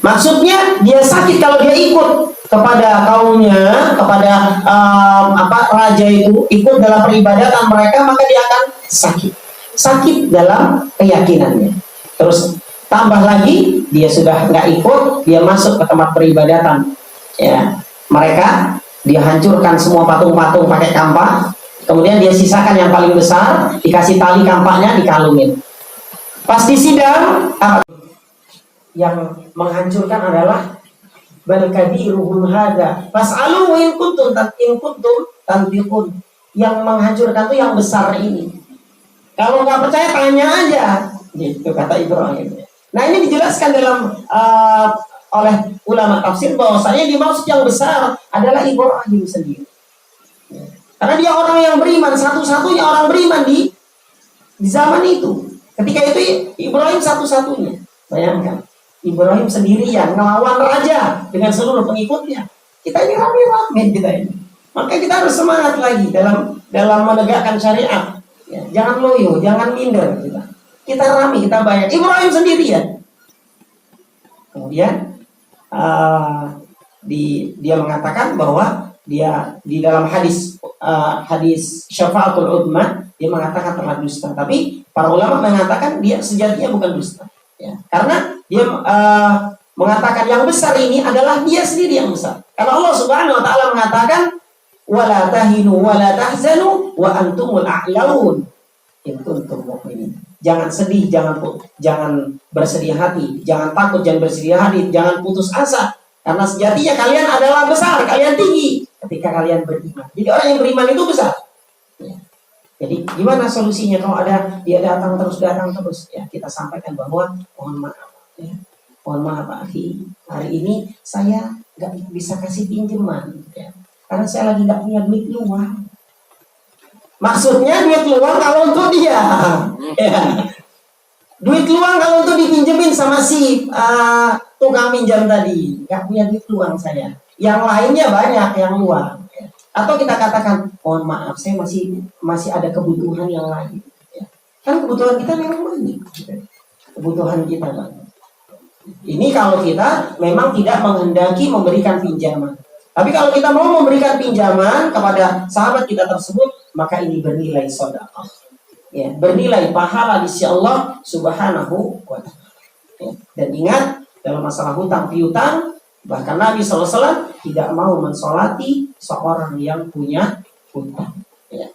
Maksudnya dia sakit kalau dia ikut kepada kaumnya, kepada raja itu, ikut dalam peribadatan mereka, maka dia akan sakit. Sakit dalam keyakinannya. Terus tambah lagi, dia sudah nggak ikut, dia masuk ke tempat peribadatan. Ya, mereka dia hancurkan semua patung-patung pakai kampak, kemudian dia sisakan yang paling besar, dikasih tali kampaknya, dikalungin. Pas di sidang, yang menghancurkan adalah bal kabiruhum hada fas'alu in kuntum tantiqun. Yang menghancurkan itu yang besar ini. Kalau nggak percaya tanya aja, gitu kata Ibrahim. Nah, ini dijelaskan dalam oleh ulama tafsir bahwasanya dimaksud yang besar adalah Ibrahim sendiri. Karena dia orang yang beriman, satu-satunya orang beriman di zaman itu. Ketika itu Ibrahim satu-satunya. Bayangkan, Ibrahim sendirian melawan raja dengan seluruh pengikutnya. Kita ini rame-rame kita ini. Maka kita harus semangat lagi dalam menegakkan syariat. Ya, jangan loyo, jangan minder kita. Kita rame, kita banyak. Ibrahim sendirian. Kemudian dia mengatakan bahwa dia di dalam hadis syafaatul udma, dia mengatakan telah dusta. Tapi para ulama mengatakan dia sejatinya bukan dusta. Ya, karena dia mengatakan yang besar ini adalah dia sendiri yang besar. Karena Allah Subhanahu wa taala mengatakan wala tahinu wala tahzanu wa antumul a'laun in kuntum mu'minin. Jangan sedih, jangan bersedih hati, jangan takut, jangan bersedih hati, jangan putus asa. Karena sejatinya kalian adalah besar, kalian tinggi ketika kalian beriman. Jadi orang yang beriman itu besar. Ya. Jadi gimana solusinya kalau dia datang terus? Ya, kita sampaikan bahwa mohon maaf, ya. Mohon maaf Pak Akhi, hari ini saya nggak bisa kasih pinjaman, ya. Karena saya lagi nggak punya duit luang. Maksudnya duit luang kalau untuk dia, ya. Duit luang kalau untuk dipinjemin sama si tukang pinjam tadi, nggak punya duit luang saya. Yang lainnya banyak yang luang. Ya. Atau kita katakan, mohon maaf, saya masih ada kebutuhan yang lain. Ya. Kan kebutuhan kita memang banyak. Kebutuhan kita banyak. Ini kalau kita memang tidak menghendaki memberikan pinjaman. Tapi kalau kita mau memberikan pinjaman kepada sahabat kita tersebut, maka ini bernilai sedekah. Ya, bernilai pahala di sisi Allah Subhanahu wa taala. Ya. Dan ingat, dalam masalah hutang piutang, bahkan Nabi SAW tidak mau mensolati seorang yang punya hutang. Ya.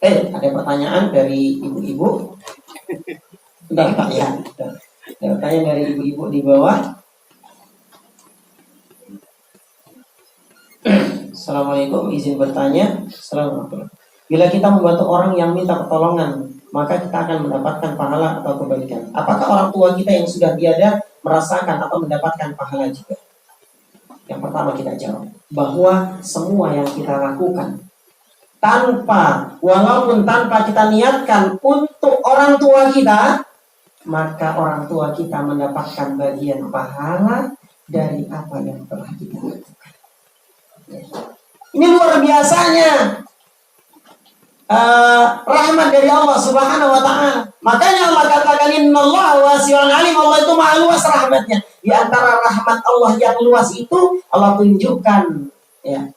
Ada pertanyaan dari ibu-ibu? Bentar Pak ya. Ada pertanyaan dari ibu-ibu di bawah. Assalamualaikum, izin bertanya. Assalamualaikum. Bila kita membantu orang yang minta pertolongan, maka kita akan mendapatkan pahala atau kebaikan. Apakah orang tua kita yang sudah tiada merasakan atau mendapatkan pahala juga? Yang pertama kita jawab bahwa semua yang kita lakukan walaupun tanpa kita niatkan untuk orang tua kita, maka orang tua kita mendapatkan bagian pahala dari apa yang telah kita lakukan. Ini luar biasanya rahmat dari Allah Subhanahu wa taala. Makanya Allah katakan innallaha wasi'un alim. Allah itu maha luas rahmatnya. Di antara rahmat Allah yang luas itu Allah tunjukkan, ya,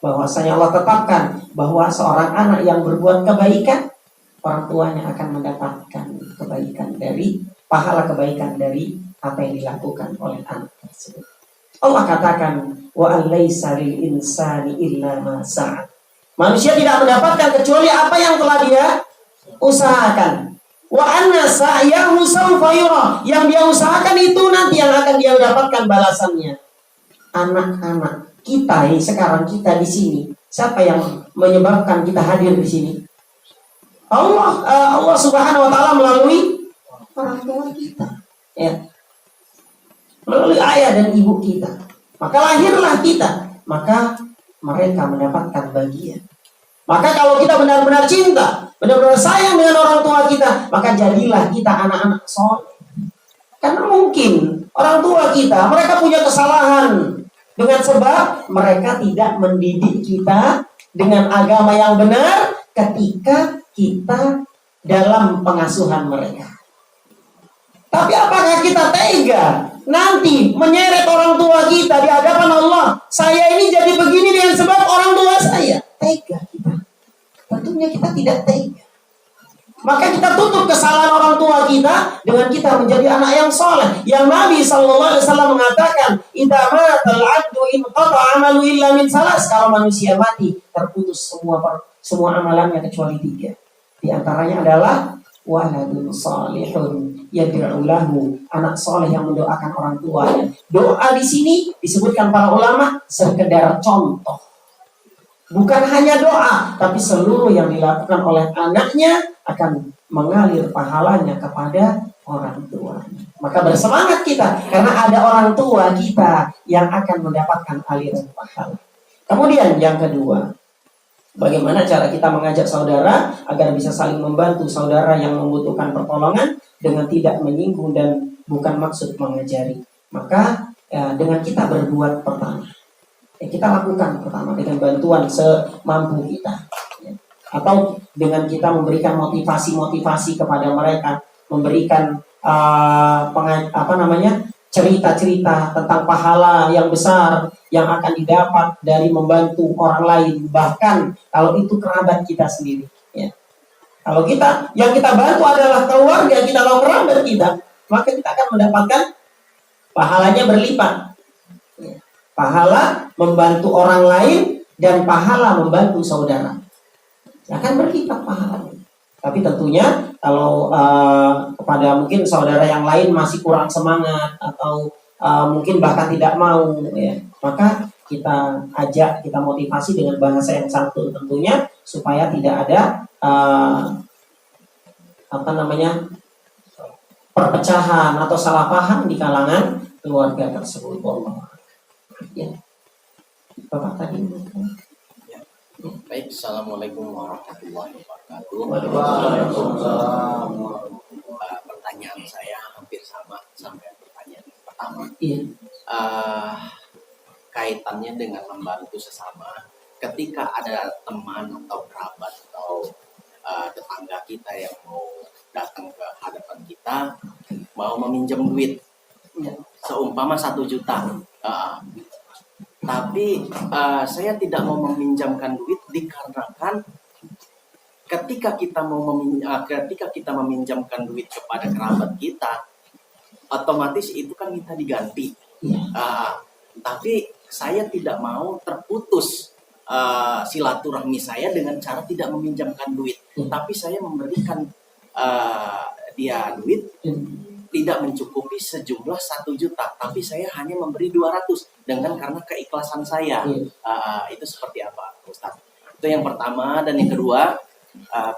bahwasanya Allah tetapkan bahwa seorang anak yang berbuat kebaikan, orang tuanya akan mendapatkan kebaikan dari pahala kebaikan dari apa yang dilakukan oleh anak tersebut. Allah katakan wa alaysa lil insani illa ma sa'a. Manusia tidak mendapatkan kecuali apa yang telah dia usahakan. Wa anna sa'yahu sawfa yura. Yang dia usahakan itu nanti yang akan dia dapatkan balasannya. anak-anak kita ini sekarang, kita di sini, siapa yang menyebabkan kita hadir di sini? Allah Subhanahu wa taala melalui orang tua kita. Ya. Melalui ayah dan ibu kita. Maka lahirlah kita, maka mereka mendapatkan bagian. Maka kalau kita benar-benar cinta, benar-benar sayang dengan orang tua kita, maka jadilah kita anak-anak soleh. Karena mungkin orang tua kita, mereka punya kesalahan dengan sebab mereka tidak mendidik kita dengan agama yang benar ketika kita dalam pengasuhan mereka. Tapi apakah kita tega nanti menyeret orang tua kita di hadapan Allah? Saya ini jadi begini dengan sebab orang tua saya. Tega kita? Tentunya kita tidak tega. Maka kita tutup kesalahan orang tua kita dengan kita menjadi anak yang soleh. Yang Nabi SAW mengatakan, "Idza matal 'abdu in qata'a 'amalu illa min salas." Kalau manusia mati, terputus semua amalannya kecuali 3. Di antaranya adalah waladun salihun yad'u lahu, anak soleh yang mendoakan orang tuanya. Doa di sini disebutkan para ulama sekedar contoh. Bukan hanya doa, tapi seluruh yang dilakukan oleh anaknya akan mengalir pahalanya kepada orang tuanya. Maka bersemangat kita, karena ada orang tua kita yang akan mendapatkan aliran pahala. Kemudian yang kedua, bagaimana cara kita mengajak saudara agar bisa saling membantu saudara yang membutuhkan pertolongan dengan tidak menyinggung dan bukan maksud mengajari. Maka dengan kita berbuat pertama. Kita lakukan pertama dengan bantuan semampu kita. Atau dengan kita memberikan motivasi-motivasi kepada mereka, memberikan cerita-cerita tentang pahala yang besar yang akan didapat dari membantu orang lain, bahkan kalau itu kerabat kita sendiri. Ya. Kalau yang kita bantu adalah keluarga kita atau kerabat kita, maka kita akan mendapatkan pahalanya berlipat. Ya. Pahala membantu orang lain dan pahala membantu saudara. Akan berlipat pahalanya. Tapi tentunya kalau kepada mungkin saudara yang lain masih kurang semangat atau mungkin bahkan tidak mau, ya, maka kita ajak, kita motivasi dengan bahasa yang santun tentunya supaya tidak ada perpecahan atau salah paham di kalangan keluarga tersebut. Ya. Bapak tadi. Baik, assalamualaikum warahmatullahi wabarakatuh. Pertanyaan saya hampir sama sampai pertanyaan pertama. Kaitannya dengan membantu sesama. Ketika ada teman atau kerabat atau tetangga kita yang mau datang ke hadapan kita, mau meminjam duit, seumpama 1 juta. Tapi saya tidak mau meminjamkan duit dikarenakan ketika kita meminjamkan duit kepada kerabat kita, otomatis itu kan minta diganti. Tapi saya tidak mau terputus silaturahmi saya dengan cara tidak meminjamkan duit. Tapi saya memberikan dia duit tidak mencukupi sejumlah 1 juta, tapi saya hanya memberi 200 karena keikhlasan saya. Itu seperti apa, Ustaz? Itu yang pertama. Dan yang kedua,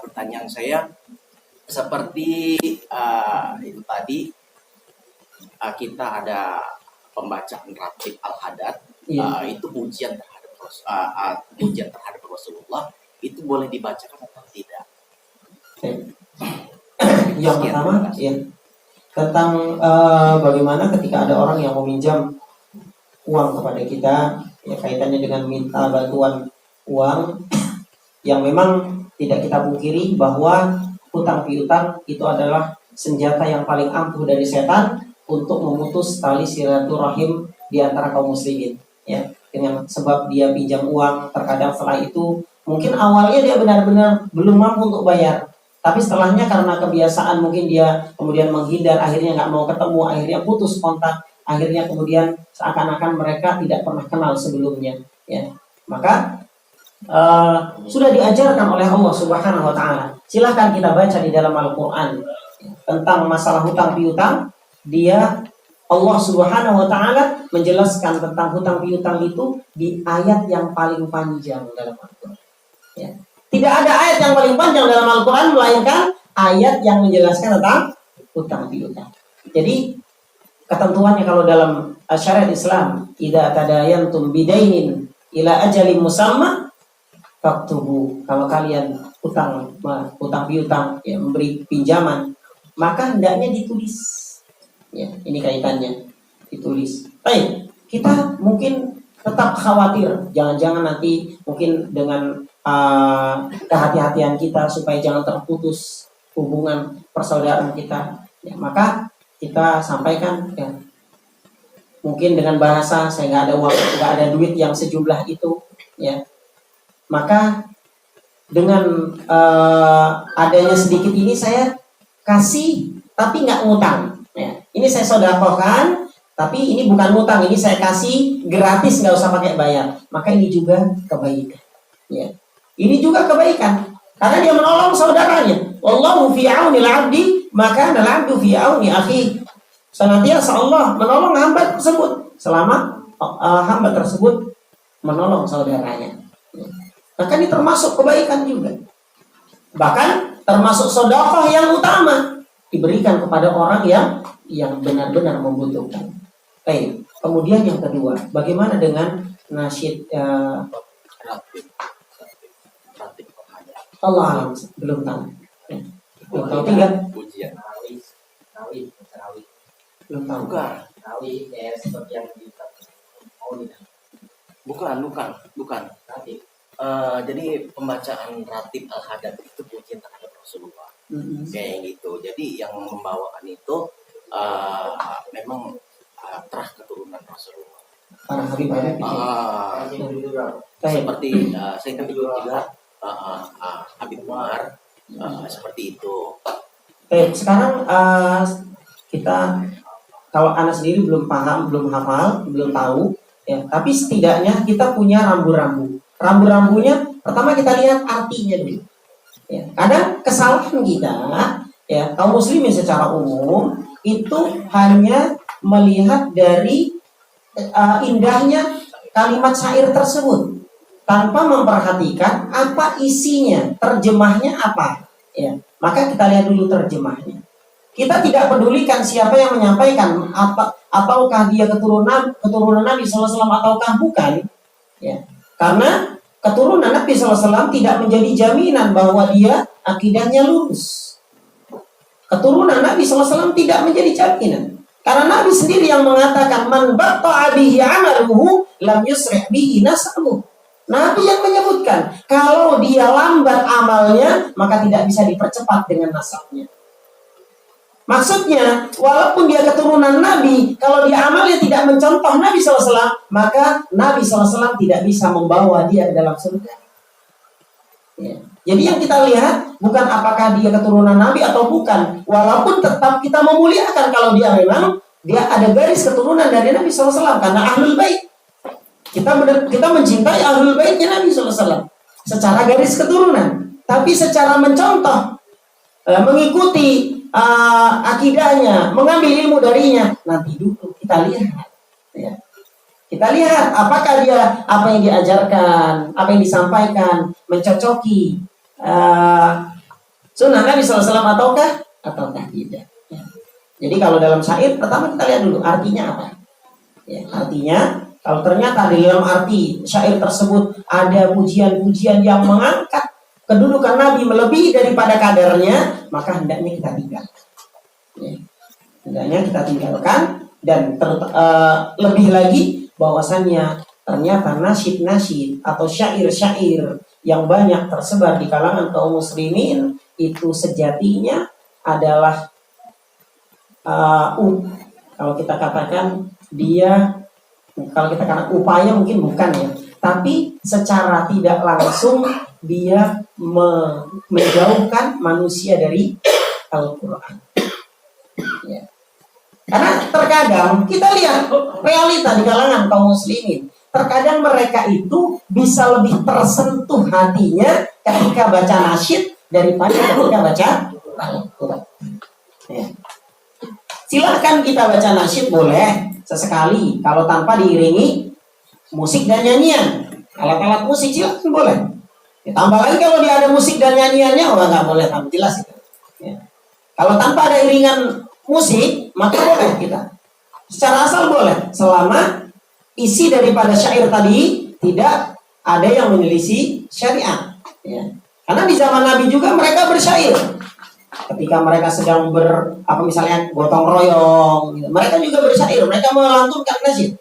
pertanyaan saya seperti itu tadi, kita ada pembacaan ratib Al-Hadad, itu pujian terhadap Rasulullah, itu boleh dibacakan atau tidak? Yang pertama, ya, tentang bagaimana ketika ada orang yang meminjam uang kepada kita, ya, kaitannya dengan minta bantuan uang, yang memang tidak kita pungkiri bahwa hutang piutang itu adalah senjata yang paling ampuh dari setan untuk memutus tali silaturahim di antara kaum muslimin. Ya, dengan sebab dia pinjam uang, terkadang setelah itu mungkin awalnya dia benar-benar belum mampu untuk bayar. Tapi setelahnya karena kebiasaan mungkin dia kemudian menghindar, akhirnya nggak mau ketemu, akhirnya putus kontak, akhirnya kemudian seakan-akan mereka tidak pernah kenal sebelumnya. Ya. Maka sudah diajarkan oleh Allah Subhanahu Wa Taala. Silahkan kita baca di dalam Al-Quran tentang masalah hutang piutang. Dia Allah Subhanahu wa taala menjelaskan tentang hutang piutang itu di ayat yang paling panjang dalam Al-Qur'an. Ya. Tidak ada ayat yang paling panjang dalam Al-Qur'an melainkan ayat yang menjelaskan tentang hutang piutang. Jadi ketentuannya kalau dalam syariat Islam, idza tadayantum bidainin ila ajalin musamma faktubu. Kalau kalian hutang piutang, ya, memberi pinjaman, maka hendaknya ditulis. Ya, ini kaitannya, ditulis. Baik, kita mungkin tetap khawatir, jangan-jangan nanti mungkin dengan kehati-hatian kita supaya jangan terputus hubungan persaudaraan kita, ya, maka kita sampaikan, ya, mungkin dengan bahasa saya nggak ada uang, nggak ada duit yang sejumlah itu, ya, maka dengan adanya sedikit ini saya kasih tapi nggak ngutang. Ya, ini saya sedekahkan, tapi ini bukan ngutang, ini saya kasih gratis, nggak usah pakai bayar. Maka ini juga kebaikan. Ya, ini juga kebaikan karena dia menolong saudaranya. Wallahu fi auni al-'abdi, maka al-'abdu fi auni akhi. Senantiasa Allah menolong hamba tersebut selama hamba tersebut menolong saudaranya. Ya. Maka ini termasuk kebaikan juga. Bahkan termasuk sedekah yang utama diberikan kepada orang yang benar-benar membutuhkan. Baik. Kemudian yang kedua, bagaimana dengan nasyid Allah alam, belum tahu. Ya. Belum tahu tidak? Pujian. Belum tahu. Bukan. Jadi pembacaan ratib al-hadad itu pujian terhadap Rasulullah. Kayak gitu. Jadi yang membawakan itu memang terah keturunan Rasulullah. Para Habib Seperti saya kan juga Habib Umar, seperti itu. Baik, sekarang kita, kalau anak sendiri belum paham, belum hafal, belum tahu, ya, tapi setidaknya kita punya rambu-rambu. Rambu-rambunya pertama kita lihat artinya dulu. Ya, kadang kesalahan kita, ya, kaum muslimin secara umum itu hanya melihat dari indahnya kalimat syair tersebut tanpa memperhatikan apa isinya, terjemahnya apa. Ya, maka kita lihat dulu terjemahnya. Kita tidak pedulikan siapa yang menyampaikan, ataukah dia keturunan Nabi SAW ataukah bukan. Ya, karena keturunan Nabi SAW tidak menjadi jaminan bahwa dia akidahnya lurus. Keturunan Nabi SAW tidak menjadi jaminan. Karena Nabi sendiri yang mengatakan, man batta'a bihi amaluhu lam yusri' bihi nasabuh. Nabi yang menyebutkan, kalau dia lambat amalnya, maka tidak bisa dipercepat dengan nasabnya. Maksudnya, walaupun dia keturunan Nabi, kalau dia amalnya tidak mencontoh Nabi SAW, maka Nabi SAW tidak bisa membawa dia ke dalam surga. Ya. Jadi yang kita lihat bukan apakah dia keturunan Nabi atau bukan, walaupun tetap kita memuliakan kalau dia memang dia ada garis keturunan dari Nabi SAW karena ahlul bait. Kita mencintai ahlul baitnya Nabi SAW secara garis keturunan, tapi secara mencontoh, mengikuti akidahnya, mengambil ilmu darinya, nanti dulu kita lihat. Ya. Kita lihat apakah dia, apa yang diajarkan, apa yang disampaikan mencocoki sunnah Nabi SAW ataukah tidak. Ya. Jadi kalau dalam syair pertama kita lihat dulu artinya apa. Ya, artinya kalau ternyata di dalam arti syair tersebut ada pujian-pujian yang mengangkat kedudukan Nabi melebihi daripada kadarnya, maka hendaknya kita tinggalkan. Ya. Hendaknya kita tinggalkan dan lebih lagi bahwasannya ternyata nasyid-nasyid atau syair-syair yang banyak tersebar di kalangan kaum muslimin itu sejatinya adalah kalau kita katakan upaya mungkin bukan ya, tapi secara tidak langsung dia menjauhkan manusia dari Al-Quran. Ya. Karena terkadang kita lihat realita di kalangan kaum muslimin, terkadang mereka itu bisa lebih tersentuh hatinya ketika baca nasyid daripada ketika baca Al-Quran. Ya. Silahkan kita baca nasyid boleh sesekali kalau tanpa diiringi musik dan nyanyian. Alat-alat musik silahkan boleh. Tambah lagi kalau dia ada musik dan nyanyiannya, nggak boleh, tambah jelas itu. Ya. Kalau tanpa ada iringan musik, maka boleh kita. Secara asal boleh, selama isi daripada syair tadi tidak ada yang menyelisih syariat. Ya. Karena di zaman Nabi juga mereka bersyair. Ketika mereka sedang misalnya gotong royong, gitu. Mereka juga bersyair, mereka melantunkan nasyid.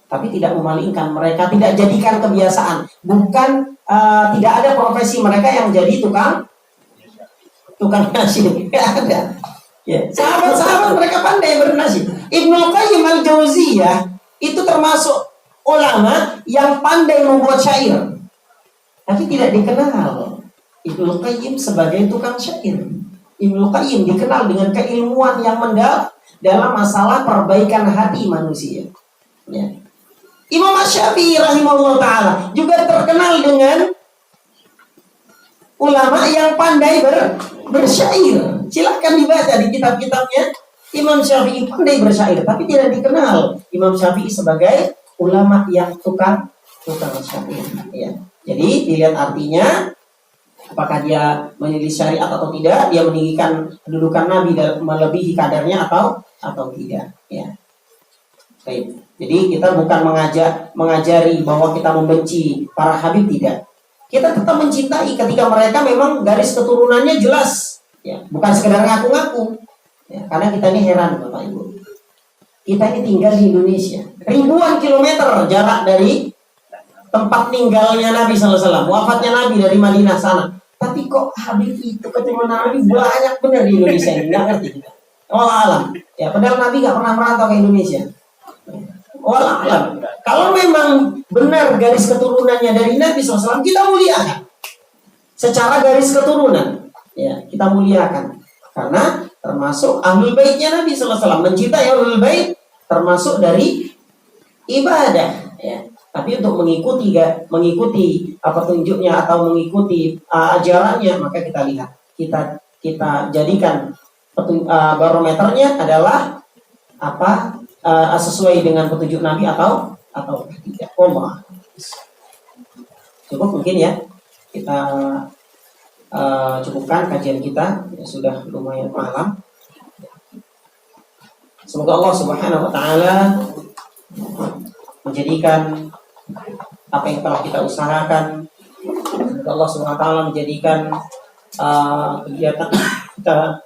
Tapi tidak memalingkan, mereka tidak jadikan kebiasaan. Bukan tidak ada profesi mereka yang jadi tukang nasyid. Tidak ada. Ya. Sahabat-sahabat mereka pandai bernasyid. Ibnu Qayyim al-Jauziyah itu termasuk ulama yang pandai membuat syair. Tapi tidak dikenal Ibnu Qayyim sebagai tukang syair. Ibnu Qayyim dikenal dengan keilmuan yang mendalam dalam masalah perbaikan hati manusia. Ya. Imam Asy-Syafi'i rahimahullah ta'ala juga terkenal dengan ulama yang pandai bersyair. Silahkan dibaca di kitab-kitabnya. Imam Syafi'i pandai bersyair, tapi tidak dikenal Imam Syafi'i sebagai ulama yang tukang syair. Ya. Jadi dilihat artinya, apakah dia menyelisih syariat atau tidak, dia meninggikan kedudukan Nabi dan melebihi kadarnya atau tidak. Ya. Baik. Jadi kita bukan mengajari bahwa kita membenci para habib, tidak. Kita tetap mencintai ketika mereka memang garis keturunannya jelas, ya, bukan sekedar ngaku-ngaku. Ya, karena kita ini heran Bapak Ibu. Kita ini tinggal di Indonesia, ribuan kilometer jarak dari tempat tinggalnya Nabi SAW, wafatnya Nabi dari Madinah sana. Tapi kok habib itu keturunan Nabi banyak benar di Indonesia ini, nggak ngerti kita. Wallah alam. Ya, padahal Nabi nggak pernah merantau ke Indonesia. Wallah alam. Kalau memang benar garis keturunannya dari Nabi SAW, kita muliakan. Secara garis keturunan, ya, kita muliakan. Karena termasuk ahlul baitnya Nabi SAW. Mencintai ahlul bait termasuk dari ibadah. Ya. Tapi untuk mengikuti petunjuknya atau mengikuti ajarannya, maka kita lihat. Kita jadikan barometernya adalah apa? Sesuai dengan petunjuk Nabi atau tidak. Allah. Cukup mungkin ya, kita cukupkan kajian kita, ya, sudah lumayan malam. Semoga Allah Subhanahu wa taala menjadikan apa yang telah kita usahakan, semoga Allah Subhanahu wa taala menjadikan kegiatan kita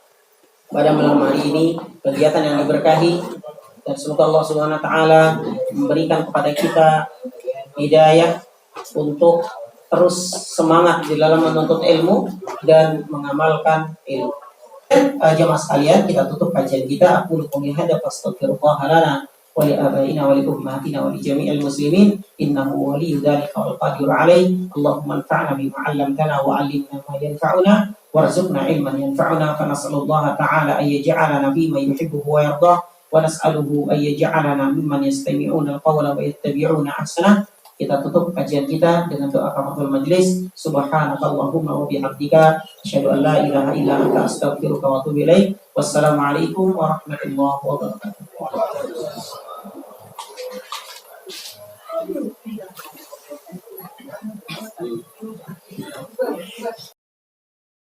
pada malam hari ini kegiatan yang diberkahi. Dan semoga Allah Subhanahu wa taala memberikan kepada kita hidayah untuk terus semangat di dalam menuntut ilmu dan mengamalkan ilmu. Jamaah sekalian, kita tutup kajian kita. Aku qouli hadza fastaghfirullah lana wa li abaina wa li ummahatina wa li jami'il muslimin innahu waliyyu dzalika wal qadiru alaihi. Allahumma anfa'na bima 'allamtana wa 'allimna ma yanfa'una warzuqna ilman yanfa'una. Fa nas'alullaha ta'ala ay yaj'alana bima yuhibbu wa yardah. ونسأله أن يجعلنا ممن يستمعون القول ويتبعون أحسنه. Kita tutup kajian kita dengan doa kafaratul majlis. Subhanakallahumma wa bihamdika asyhadu an la ilaha illa anta astaghfiruka wa atubu ilaik. Wassalamualaikum warahmatullahi wabarakatuh.